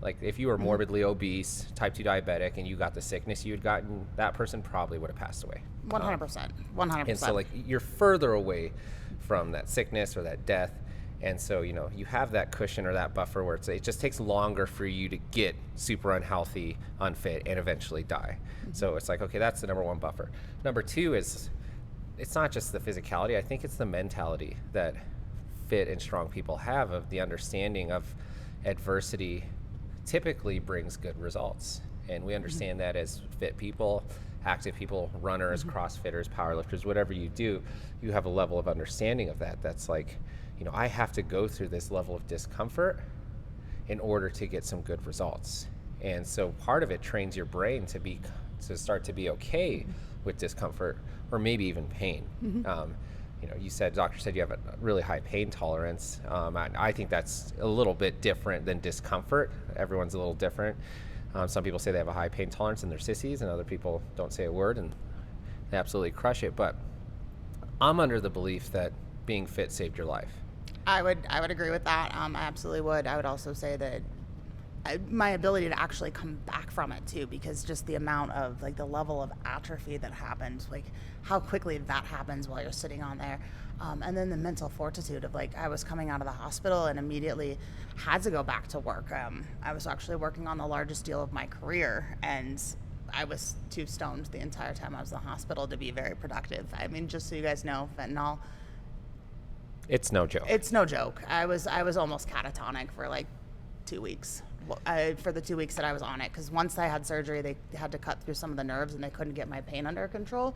Like if you were morbidly obese, type 2 diabetic, and you got the sickness you had gotten, that person probably would have passed away. 100%. 100%. And so like you're further away from that sickness or that death. And so, you know, you have that cushion or that buffer where it just takes longer for you to get super unhealthy, unfit, and eventually die. So it's like, okay, that's the number one buffer. Number two is, it's not just the physicality. I think it's the mentality that fit and strong people have, of the understanding of adversity typically brings good results. And we understand that as fit people, active people, runners, CrossFitters, powerlifters, whatever you do, you have a level of understanding of that. That's like, you know, I have to go through this level of discomfort in order to get some good results. And so part of it trains your brain to start to be okay with discomfort, or maybe even pain. You know, doctor said you have a really high pain tolerance. I think that's a little bit different than discomfort. Everyone's a little different. Some people say they have a high pain tolerance and they're sissies, and other people don't say a word and they absolutely crush it. But I'm under the belief that being fit saved your life. I would agree with that. I absolutely would. I would also say that my ability to actually come back from it too, because just the amount of like the level of atrophy that happens, like how quickly that happens while you're sitting on there. And then the mental fortitude of like, I was coming out of the hospital and immediately had to go back to work. I was actually working on the largest deal of my career, and I was too stoned the entire time I was in the hospital to be very productive. I mean, just so you guys know, fentanyl, it's no joke. It's no joke. I was almost catatonic for like 2 weeks. For the 2 weeks that I was on it, because once I had surgery, they had to cut through some of the nerves and they couldn't get my pain under control.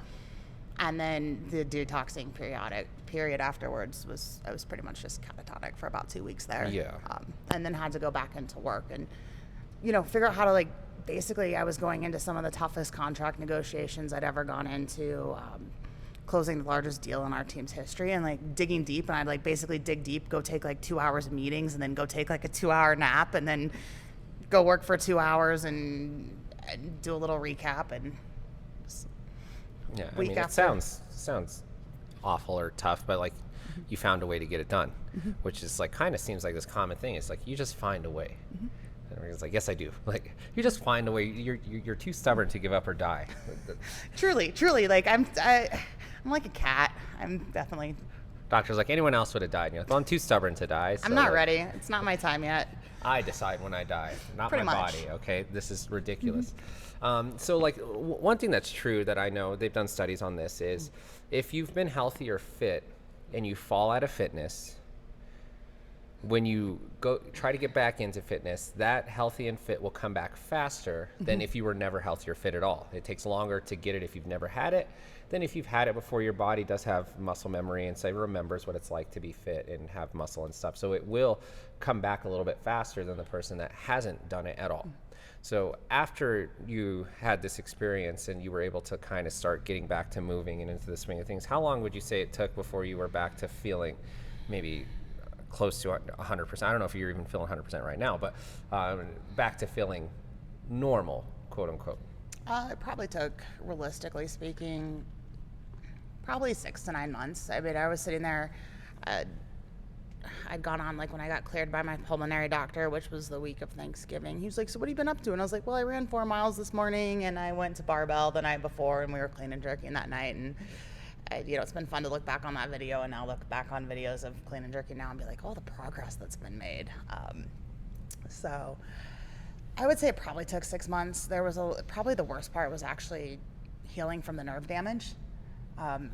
And then the detoxing period afterwards I was pretty much just catatonic for about 2 weeks there. Yeah. And then had to go back into work and, you know, figure out how to like, basically I was going into some of the toughest contract negotiations I'd ever gone into, closing the largest deal in our team's history, and like digging deep. And I'd like basically dig deep, go take like 2 hours of meetings, and then go take like a 2-hour nap, and then go work for 2 hours and do a little recap. And yeah, I mean, it sounds awful or tough, but like you found a way to get it done, which is like kind of seems like this common thing. It's like you just find a way. And it's like, yes, I do. Like you just find a way. You're too stubborn to give up or die. Truly, like I'm like a cat. I'm definitely. Doctor's like, anyone else would have died. And you're like, well, I'm too stubborn to die. So I'm not like, ready. It's not my time yet. I decide when I die, not Pretty my much. body. Okay, this is ridiculous. So like one thing that's true that I know, they've done studies on this, is if you've been healthy or fit and you fall out of fitness, when you go try to get back into fitness, that healthy and fit will come back faster than if you were never healthy or fit at all. It takes longer to get it if you've never had it than if you've had it before. Your body does have muscle memory, and so it remembers what it's like to be fit and have muscle and stuff. So it will come back a little bit faster than the person that hasn't done it at all. So after you had this experience and you were able to kind of start getting back to moving and into the swing of things, how long would you say it took before you were back to feeling maybe close to 100%? I don't know if you're even feeling 100% right now, but back to feeling normal, quote unquote. It probably took, realistically speaking, probably 6 to 9 months. I mean, I was sitting there, I'd gone on, like when I got cleared by my pulmonary doctor, which was the week of Thanksgiving, he was like, so what have you been up to? And I was like, well, I ran 4 miles this morning, and I went to barbell the night before, and we were clean and jerking that night. And you know, it's been fun to look back on that video and now look back on videos of clean and jerky now and be like, oh, the progress that's been made. So I would say it probably took 6 months. Probably the worst part was actually healing from the nerve damage.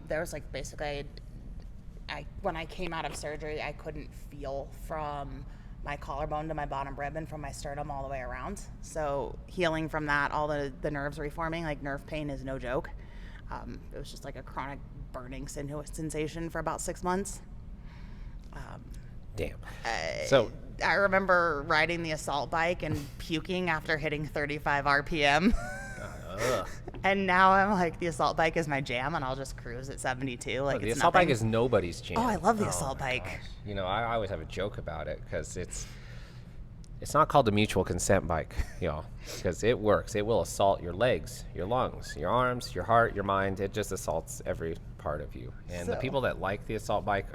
There was like basically, when I came out of surgery, I couldn't feel from my collarbone to my bottom rib and from my sternum all the way around. So healing from that, all the nerves reforming, like nerve pain is no joke. It was just like a chronic burning sensation for about 6 months. Damn. So I remember riding the assault bike and puking after hitting 35 RPM. And now I'm like, the assault bike is my jam, and I'll just cruise at 72. Like, the it's assault nothing. bike is nobody's jam. Oh, I love the assault bike. Gosh. You know, I always have a joke about it because it's not called the mutual consent bike, y'all, because it works. It will assault your legs, your lungs, your arms, your heart, your mind. It just assaults every part of you. And the people that like the assault bike,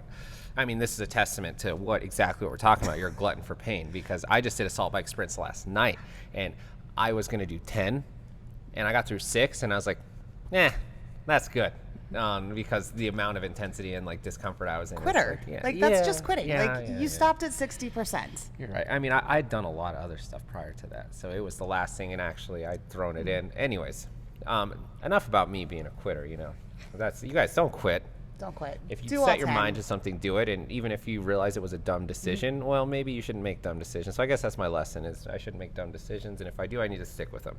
I mean, this is a testament to exactly what we're talking about. You're a glutton for pain, because I just did assault bike sprints last night, and I was going to do 10, and I got through 6, and I was like, that's good. Because the amount of intensity and like discomfort I was in. Quitter. That's just quitting. You stopped at 60%. You're right. I mean, I'd done a lot of other stuff prior to that. So it was the last thing, and actually I'd thrown it in. Anyways, enough about me being a quitter, you guys don't quit. Don't quit. If you set your mind to something, do it. And even if you realize it was a dumb decision, well, maybe you shouldn't make dumb decisions. So I guess that's my lesson, is I shouldn't make dumb decisions. And if I do, I need to stick with them.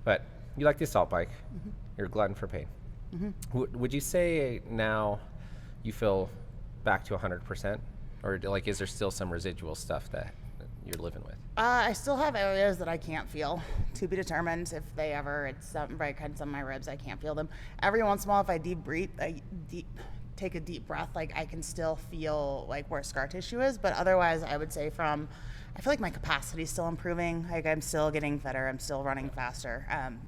But you like the assault bike. You're a glutton for pain. Would you say now you feel back to 100%? Or like, is there still some residual stuff that you're living with? I still have areas that I can't feel, to be determined. If they ever, it's something right, kind of some of my ribs, I can't feel them. Every once in a while, if I take a deep breath, like I can still feel like where scar tissue is. But otherwise, I would say I feel like my capacity is still improving. Like I'm still getting fitter. I'm still running faster.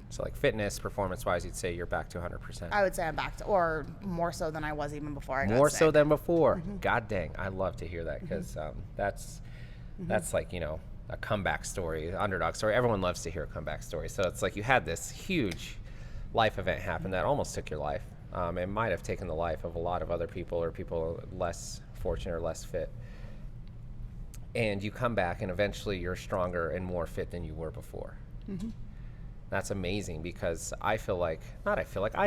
So like fitness, performance-wise, you'd say you're back to 100%. I would say I'm back to, or more so than I was even before I got More sick. so than before. God dang, I love to hear that, because that's like, a comeback story, underdog story. Everyone loves to hear a comeback story. So it's like you had this huge life event happen that almost took your life. It might have taken the life of a lot of other people, or people less fortunate or less fit. And you come back, and eventually you're stronger and more fit than you were before. That's amazing, because I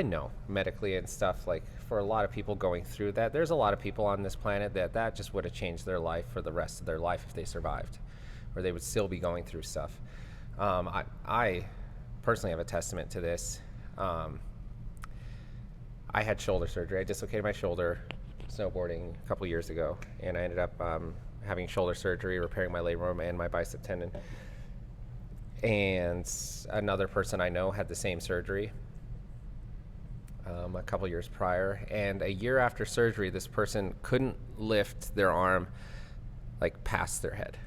know medically and stuff, like for a lot of people going through that, there's a lot of people on this planet that just would have changed their life for the rest of their life if they survived, or they would still be going through stuff. I personally have a testament to this. I had shoulder surgery. I dislocated my shoulder snowboarding a couple years ago, and I ended up having shoulder surgery, repairing my labrum and my bicep tendon. And another person I know had the same surgery a couple years prior. And a year after surgery, this person couldn't lift their arm like past their head.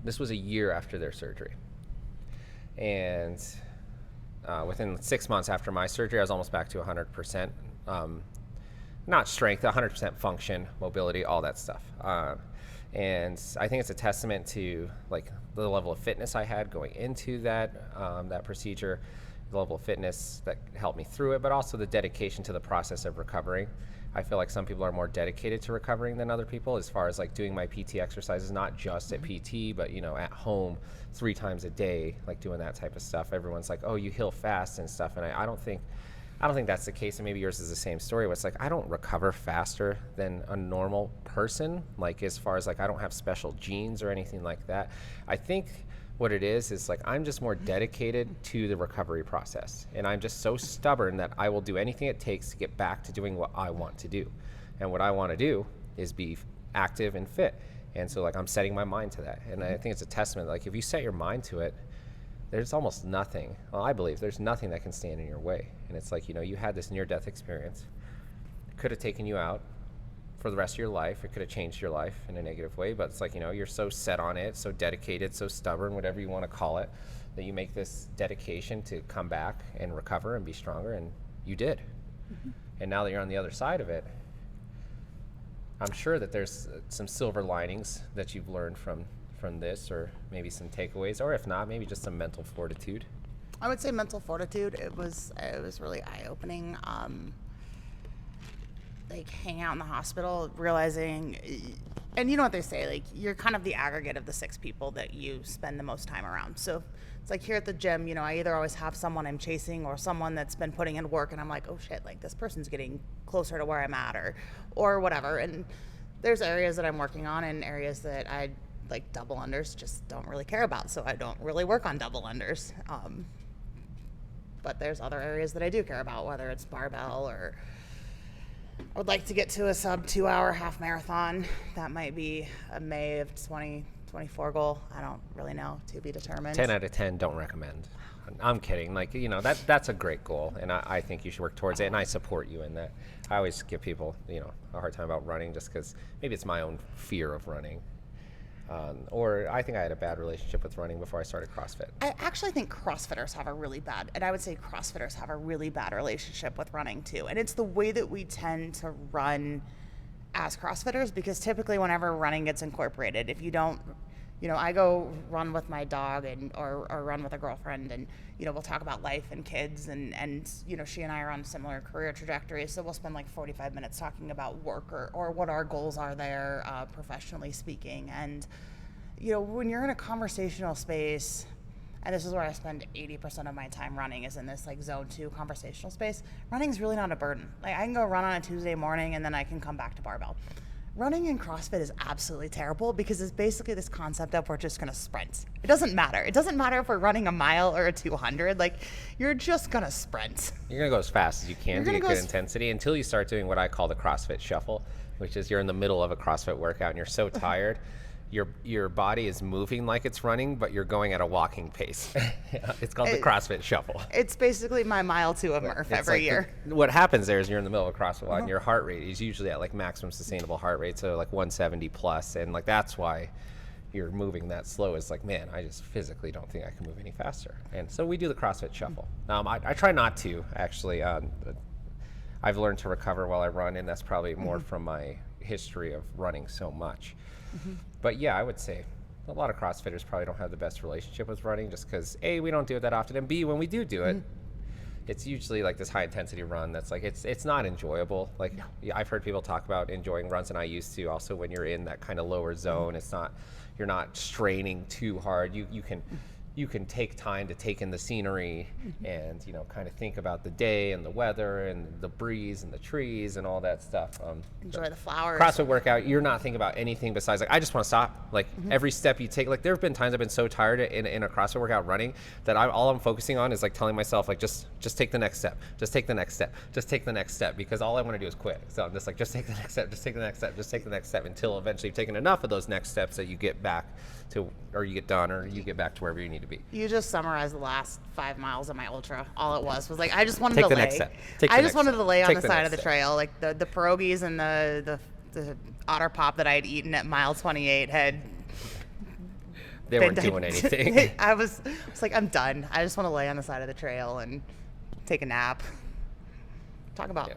This was a year after their surgery. And within 6 months after my surgery, I was almost back to 100%. Not strength, 100% function, mobility, all that stuff. And I think it's a testament to like the level of fitness I had going into that procedure, the level of fitness that helped me through it, but also the dedication to the process of recovering. I feel like some people are more dedicated to recovering than other people, as far as like doing my PT exercises, not just at PT, but at home 3 times a day, like doing that type of stuff. Everyone's like, oh, you heal fast and stuff. And I don't think that's the case, and maybe yours is the same story, where it's like I don't recover faster than a normal person, like as far as like I don't have special genes or anything like that. I think what it is like I'm just more dedicated to the recovery process, and I'm just so stubborn that I will do anything it takes to get back to doing what I want to do. And what I want to do is be active and fit, and so like I'm setting my mind to that. And I think it's a testament, like if you set your mind to it, there's almost nothing, I believe there's nothing that can stand in your way. And it's like, you had this near-death experience. It could have taken you out for the rest of your life. It could have changed your life in a negative way, but it's like, you're so set on it, so dedicated, so stubborn, whatever you want to call it, that you make this dedication to come back and recover and be stronger, and you did. And now that you're on the other side of it, I'm sure that there's some silver linings that you've learned from this, or maybe some takeaways, or if not, maybe just some mental fortitude. I would say mental fortitude. It was really eye-opening. Like hanging out in the hospital, realizing, and you know what they say, like you're kind of the aggregate of the 6 people that you spend the most time around. So it's like here at the gym, I either always have someone I'm chasing or someone that's been putting in work, and I'm like, oh shit, like this person's getting closer to where I'm at, or whatever. And there's areas that I'm working on, and areas that I like double unders just don't really care about, so I don't really work on double unders. But there's other areas that I do care about, whether it's barbell, or I would like to get to a sub 2-hour half marathon. That might be a May of 2024 goal. I don't really know, to be determined. 10 out of 10 don't recommend. I'm kidding. Like, that's a great goal, and I think you should work towards it, and I support you in that. I always give people, a hard time about running, just because maybe it's my own fear of running. Or I think I had a bad relationship with running before I started CrossFit. I actually think CrossFitters have a really bad, and I would say CrossFitters have a really bad relationship with running too. And it's the way that we tend to run as CrossFitters, because typically whenever running gets incorporated, if you don't, I go run with my dog or run with a girlfriend, and, we'll talk about life and kids, and she and I are on similar career trajectories. So we'll spend like 45 minutes talking about work or what our goals are there, professionally speaking. And, when you're in a conversational space, and this is where I spend 80% of my time running, is in this like zone 2 conversational space, running is really not a burden. Like, I can go run on a Tuesday morning and then I can come back to barbell. Running in CrossFit is absolutely terrible, because it's basically this concept of we're just going to sprint. It doesn't matter. It doesn't matter if we're running a mile or a 200. Like, you're just going to sprint. You're going to go as fast as you can to get good intensity until you start doing what I call the CrossFit shuffle, which is you're in the middle of a CrossFit workout and you're so tired. Your body is moving like it's running, but you're going at a walking pace. It's called the CrossFit shuffle. It's basically my mile 2 of Murph every year. What happens there is you're in the middle of a CrossFit line, your heart rate is usually at like maximum sustainable heart rate, so like 170 plus, and like that's why you're moving that slow. Is like, man, I just physically don't think I can move any faster. And so we do the CrossFit shuffle. I try not to, actually. I've learned to recover while I run, and that's probably more from my history of running so much. But yeah, I would say a lot of CrossFitters probably don't have the best relationship with running, just because A, we don't do it that often, and B, when we do it, it's usually like this high intensity run that's like, it's not enjoyable. Like, I've heard people talk about enjoying runs, and I used to also. When you're in that kind of lower zone, you're not straining too hard. You can take time to take in the scenery and, kind of think about the day and the weather and the breeze and the trees and all that stuff. Enjoy the flowers. CrossFit workout, you're not thinking about anything besides, like, I just want to stop. Like, every step you take, like, there have been times I've been so tired in a CrossFit workout running that all I'm focusing on is like telling myself, like, just take the next step, just take the next step, just take the next step, because all I want to do is quit. So I'm just like, just take the next step, just take the next step, just take the next step, until eventually you've taken enough of those next steps that you get back to, or you get done, or you get back to wherever you need to be. You just summarized the last 5 miles of my ultra. All it was like, I just wanted to lay. Next step. I just wanted to lay on the side of the trail. Like the pierogies and the Otter Pop that I had eaten at mile 28 they weren't doing anything. I was like, I'm done. I just want to lay on the side of the trail and take a nap. Talk about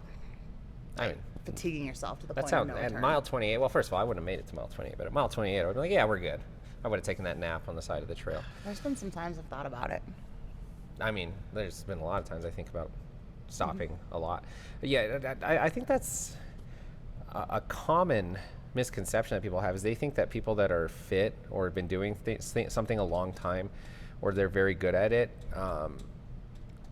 fatiguing yourself to the point of no return. At mile 28, well, first of all, I wouldn't have made it to mile 28, but at mile 28, I would be like, yeah, we're good. I would have taken that nap on the side of the trail. There's been some times I've thought about it. I mean, there's been a lot of times I think about stopping a lot. But yeah, I think that's a common misconception that people have, is they think that people that are fit or have been doing something a long time, or they're very good at it,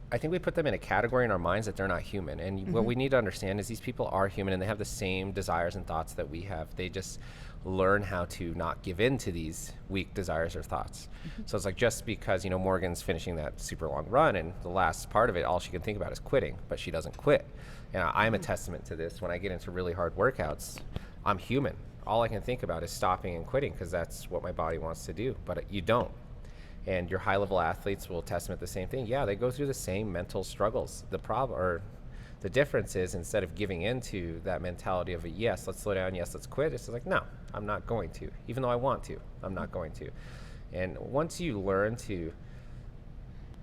I think we put them in a category in our minds that they're not human. And what we need to understand is these people are human, and they have the same desires and thoughts that we have. They just learn how to not give in to these weak desires or thoughts. So it's like, just because, Morgan's finishing that super long run, and the last part of it, all she can think about is quitting, but she doesn't quit. And I'm a testament to this. When I get into really hard workouts, I'm human. All I can think about is stopping and quitting, because that's what my body wants to do, but you don't. And your high-level athletes will testament the same thing. Yeah, they go through the same mental struggles. The difference is, instead of giving into that mentality of yes, let's slow down, yes, let's quit, it's like, no, I'm not going to. Even though I want to, I'm not going to. And once you learn to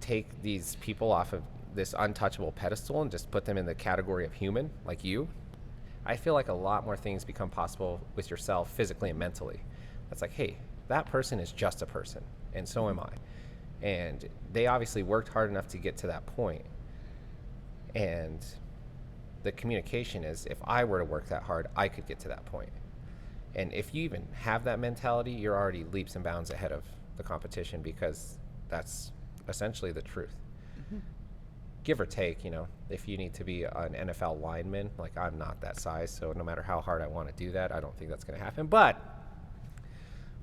take these people off of this untouchable pedestal and just put them in the category of human, like you, I feel like a lot more things become possible with yourself physically and mentally. That's like, hey, that person is just a person, and so am I. And they obviously worked hard enough to get to that point. And the communication is, if I were to work that hard, I could get to that point. And if you even have that mentality, you're already leaps and bounds ahead of the competition, because that's essentially the truth. Give or take, if you need to be an NFL lineman, like, I'm not that size, so no matter how hard I want to do that, I don't think that's going to happen. But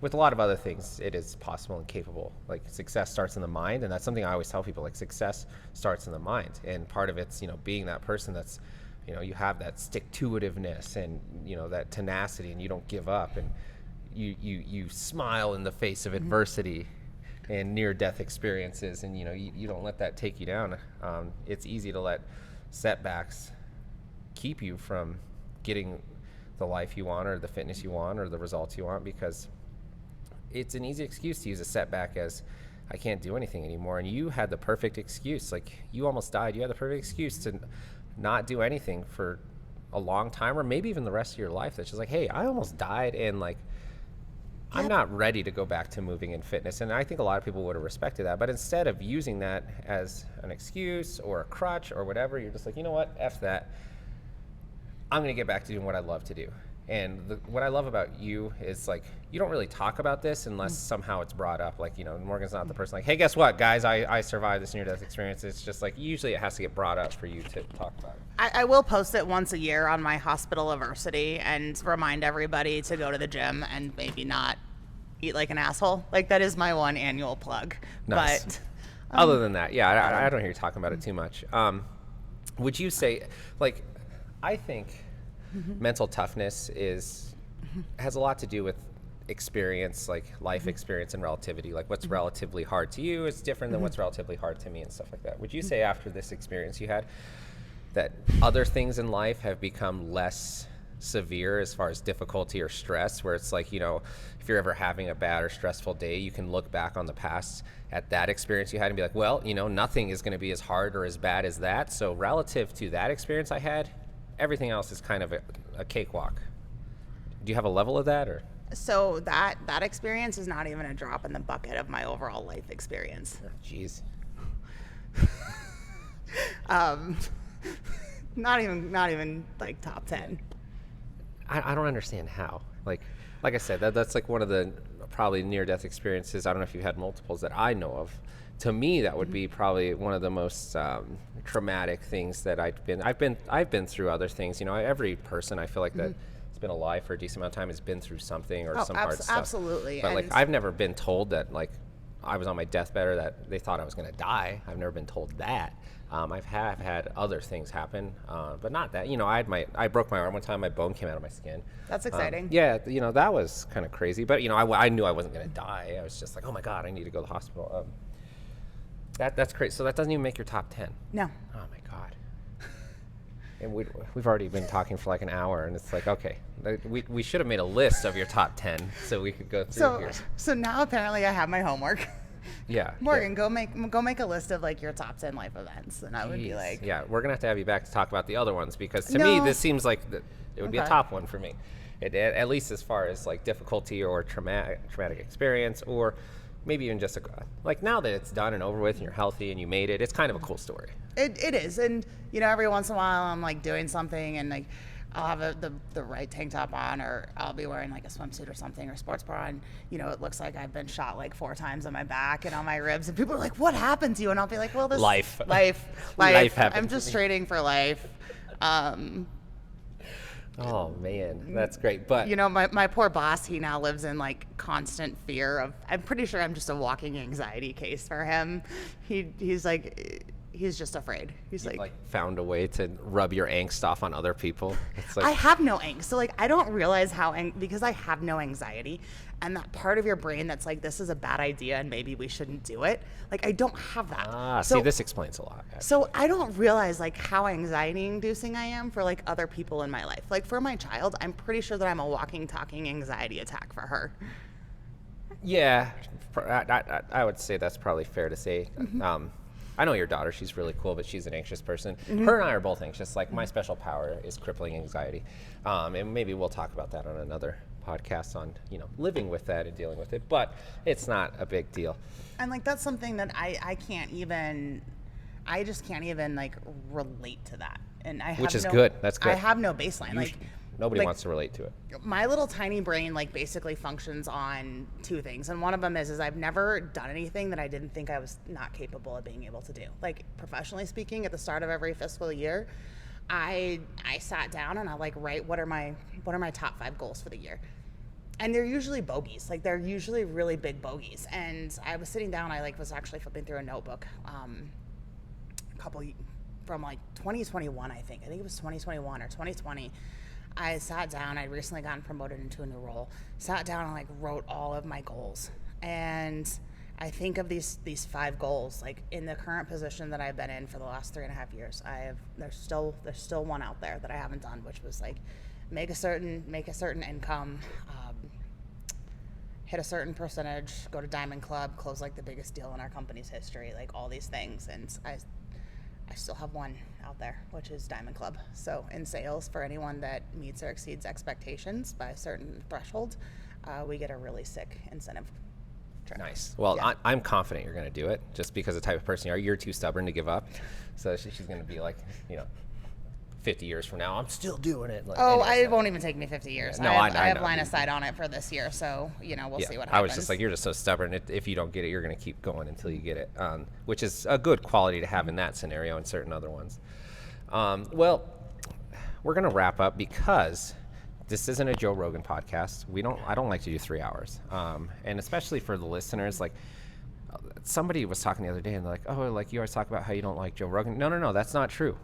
with a lot of other things, it is possible and capable. Like, success starts in the mind, and that's something I always tell people, like, success starts in the mind. And part of it's, being that person that's, you have that stick-to-itiveness and, that tenacity, and you don't give up, and you smile in the face of adversity and near-death experiences, and, you don't let that take you down. It's easy to let setbacks keep you from getting the life you want, or the fitness you want, or the results you want, because it's an easy excuse to use a setback as I can't do anything anymore. And you had the perfect excuse. Like, you almost died. You had the perfect excuse to not do anything for a long time, or maybe even the rest of your life. That's just like, hey, I almost died, and like, I'm not ready to go back to moving in fitness. And I think a lot of people would have respected that. But instead of using that as an excuse or a crutch or whatever, you're just like, you know what, F that. I'm going to get back to doing what I love to do. And what I love about you is, like, you don't really talk about this unless somehow it's brought up. Like, you know, Morgan's not the person like, hey, guess what, guys, I survived this near-death experience. It's just like, usually it has to get brought up for you to talk about it. I will post it once a year on my hospitaliversity and remind everybody to go to the gym and maybe not eat like an asshole. Like, that is my one annual plug. Nice. But other than that, yeah, I don't hear you talking about it too much. Would you say, like, I think mental toughness has a lot to do with experience, like life experience and relativity. Like, what's relatively hard to you is different than what's relatively hard to me and stuff like that. Would you say after this experience you had that other things in life have become less severe as far as difficulty or stress, where it's like, you know, if you're ever having a bad or stressful day, you can look back on the past at that experience you had and be like, well, you know, nothing is going to be as hard or as bad as that. So relative to that experience I had, everything else is kind of a cakewalk. Do you have a level of that, or? So that experience is not even a drop in the bucket of my overall life experience. Jeez. Not even like top 10. I don't understand how. Like I said, that's like one of the probably near-death experiences. I don't know if you've had multiples that I know of. To me, that would be probably one of the most traumatic things that I've been through other things. You know, every person I feel like that's been alive for a decent amount of time has been through something or some hard stuff. Absolutely. But like, I've never been told that, like, I was on my deathbed or that they thought I was going to die. I've never been told that. I've had other things happen, but not that. You know, I broke my arm one time. My bone came out of my skin. That's exciting. Yeah, you know, that was kind of crazy. But, you know, I knew I wasn't going to die. I was just like, oh my God, I need to go to the hospital. That's crazy. So that doesn't even make your top 10. No. Oh my God. And we've already been talking for like an hour, and it's like, okay, we should have made a list of your top 10 so we could go through here. So now apparently I have my homework. Yeah. Morgan, go make a list of like your top 10 life events, and I would be like, yeah, we're gonna have to have you back to talk about the other ones, because to me this seems like it would be a top one for me, at least as far as like difficulty or traumatic experience, or maybe even just like, now that it's done and over with and you're healthy and you made it, it's kind of a cool story. It is, and you know, every once in a while I'm like doing something and like I'll have the right tank top on, or I'll be wearing like a swimsuit or something, or sports bra, and you know, it looks like I've been shot like 4 times on my back and on my ribs, and people are like, what happened to you? And I'll be like, well, this life life happened. I'm just training for life. Oh man, that's great. But you know, my poor boss, he now lives in like constant fear of, I'm pretty sure I'm just a walking anxiety case for him. He's like, he's just afraid. He's like found a way to rub your angst off on other people. It's like, I have no angst. So like, I don't realize because I have no anxiety, and that part of your brain that's like, this is a bad idea and maybe we shouldn't do it. Like, I don't have that. See, this explains a lot. Actually. So I don't realize like how anxiety inducing I am for like other people in my life. Like for my child, I'm pretty sure that I'm a walking, talking anxiety attack for her. Yeah, I would say that's probably fair to say. I know your daughter, she's really cool, but she's an anxious person. Her and I are both anxious. Like, my special power is crippling anxiety. And maybe we'll talk about that on another podcast on, you know, living with that and dealing with it. But it's not a big deal. And like, that's something that I just can't even like relate to that. And I have Which is good. That's good. I have no baseline. Nobody wants to relate to it. My little tiny brain like basically functions on 2 things, and one of them is I've never done anything that I didn't think I was not capable of being able to do. Like, professionally speaking, at the start of every fiscal year, I sat down and I like write what are my top 5 goals for the year, and they're usually bogeys. Like, they're usually really big bogeys. And I was sitting down, I like was actually flipping through a notebook, from like 2021, I think it was 2021 or 2020. I sat down, I'd recently gotten promoted into a new role, sat down and like wrote all of my goals. And I think of these 5 goals, like in the current position that I've been in for the last 3.5 years, there's still one out there that I haven't done, which was like make a certain income, hit a certain percentage, go to Diamond Club, close like the biggest deal in our company's history, like all these things. And I still have one out there, which is Diamond Club. So in sales, for anyone that meets or exceeds expectations by a certain threshold, we get a really sick incentive. Nice. Well, yeah. I'm confident you're going to do it just because the type of person you are. You're too stubborn to give up. So she's going to be like, 50 years from now, I'm still doing it. Like, it won't even take me 50 years. Yeah. No, I have line of sight on it for this year. So, we'll see what happens. I was just like, you're just so stubborn. If you don't get it, you're going to keep going until you get it, which is a good quality to have in that scenario and certain other ones. Well, we're going to wrap up because this isn't a Joe Rogan podcast. I don't like to do 3 hours. And especially for the listeners, like somebody was talking the other day and they're like, oh, like you always talk about how you don't like Joe Rogan. No, that's not true.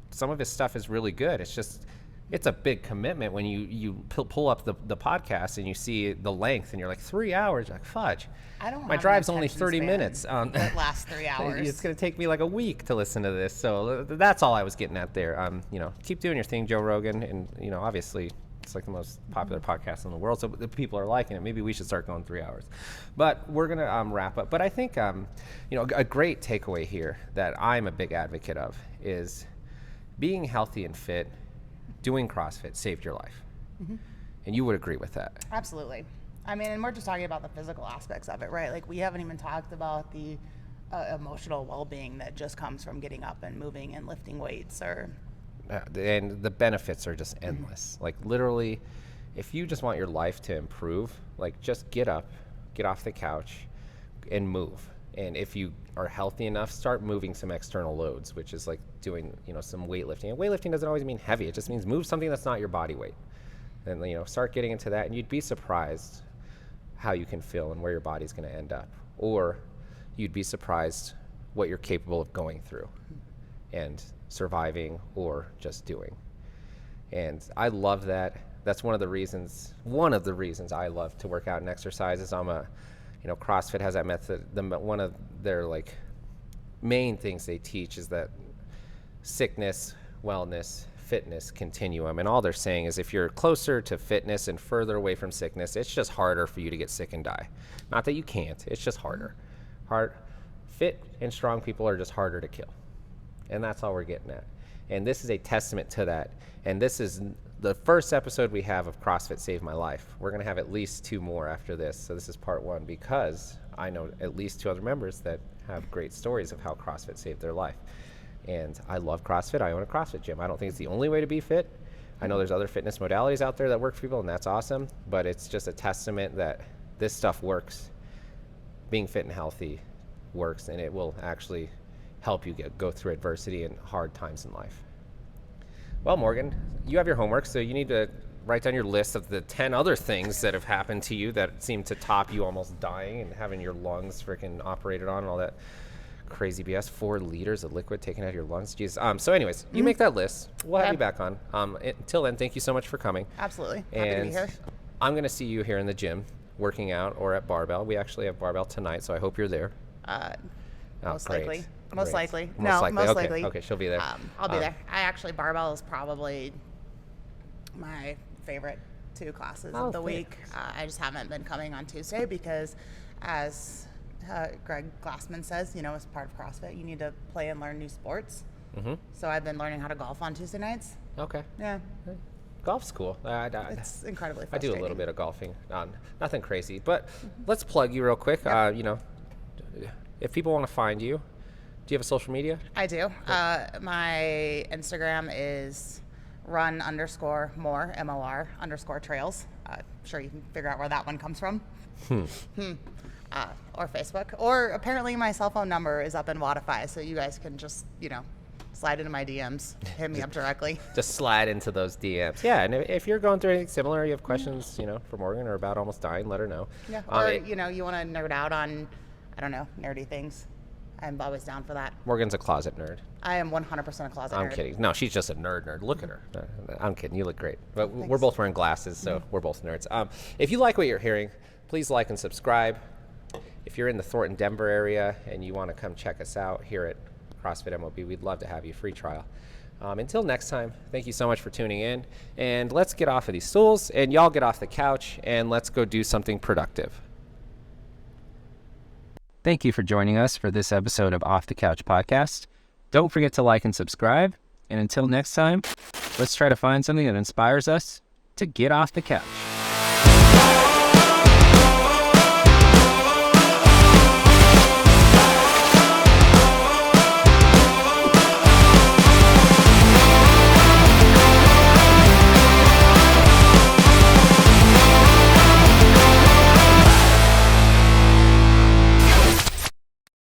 Some of his stuff is really good. It's just, it's a big commitment when you pull up the podcast and you see the length and you're like 3 hours. You're like, fudge. My drive's only 30 minutes. That lasts 3 hours. It's going to take me like a week to listen to this. So that's all I was getting at there. Keep doing your thing, Joe Rogan. And, obviously it's like the most popular podcast in the world. So the people are liking it. Maybe we should start going 3 hours. But we're going to wrap up. But I think, a great takeaway here that I'm a big advocate of is being healthy and fit, doing CrossFit saved your life. Mm-hmm. And you would agree with that. Absolutely. I mean, and we're just talking about the physical aspects of it, right? Like we haven't even talked about the emotional well-being that just comes from getting up and moving and lifting weights and the benefits are just endless. Mm-hmm. Like literally, if you just want your life to improve, like just get up, get off the couch and move. And if you are healthy enough, start moving some external loads, which is like doing, some weightlifting. And weightlifting doesn't always mean heavy. It just means move something that's not your body weight. And, start getting into that. And you'd be surprised how you can feel and where your body's going to end up. Or you'd be surprised what you're capable of going through and surviving or just doing. And I love that. That's one of the reasons I love to work out and exercise is CrossFit has that method. One of their main things they teach is that sickness, wellness, fitness continuum. And all they're saying is if you're closer to fitness and further away from sickness, it's just harder for you to get sick and die. Not that you can't, it's just harder. Fit and strong people are just harder to kill. And that's all we're getting at. And this is a testament to that. And this is the first episode we have of CrossFit Saved My Life. We're going to have at least 2 more after this. So this is part 1 because I know at least 2 other members that have great stories of how CrossFit saved their life. And I love CrossFit. I own a CrossFit gym. I don't think it's the only way to be fit. I know there's other fitness modalities out there that work for people, and that's awesome. But it's just a testament that this stuff works. Being fit and healthy works, and it will actually help you go through adversity and hard times in life. Well, Morgan, you have your homework, so you need to write down your list of the 10 other things that have happened to you that seem to top you almost dying and having your lungs freaking operated on and all that crazy BS. 4 liters of liquid taken out of your lungs. Jeez. So anyways, you make that list. We'll have you back on. Until then, thank you so much for coming. Absolutely. Happy to be here. I'm going to see you here in the gym working out or at Barbell. We actually have Barbell tonight, so I hope you're there. Most likely. Most likely. Okay, she'll be there. I'll be there. Barbell is probably my favorite 2 classes of the week. I just haven't been coming on Tuesday because, as Greg Glassman says, as part of CrossFit, you need to play and learn new sports. Mm-hmm. So I've been learning how to golf on Tuesday nights. Okay. Yeah. Golf's cool. It's incredibly frustrating. I do a little bit of golfing. Nothing crazy, but let's plug you real quick. Yep. If people want to find you, do you have a social media? I do. My Instagram is run_more, MOR _trails. I'm sure you can figure out where that one comes from. Or Facebook. Or apparently my cell phone number is up in Wodify, so you guys can just, slide into my DMs, hit me up directly. Just slide into those DMs. Yeah, and if you're going through anything similar, you have questions, for Morgan or about almost dying, let her know. Yeah, or, you want to nerd out on, nerdy things. I'm always down for that. Morgan's a closet nerd. I am 100% a closet nerd. I'm kidding. No, she's just a nerd. Look at her. I'm kidding. You look great. But we're both wearing glasses, so we're both nerds. If you like what you're hearing, please like and subscribe. If you're in the Thornton, Denver area and you want to come check us out here at CrossFit MOB, we'd love to have you. Free trial. Until next time, thank you so much for tuning in, and let's get off of these stools, and y'all get off the couch, and let's go do something productive. Thank you for joining us for this episode of Off the Couch Podcast. Don't forget to like and subscribe. And until next time, let's try to find something that inspires us to get off the couch.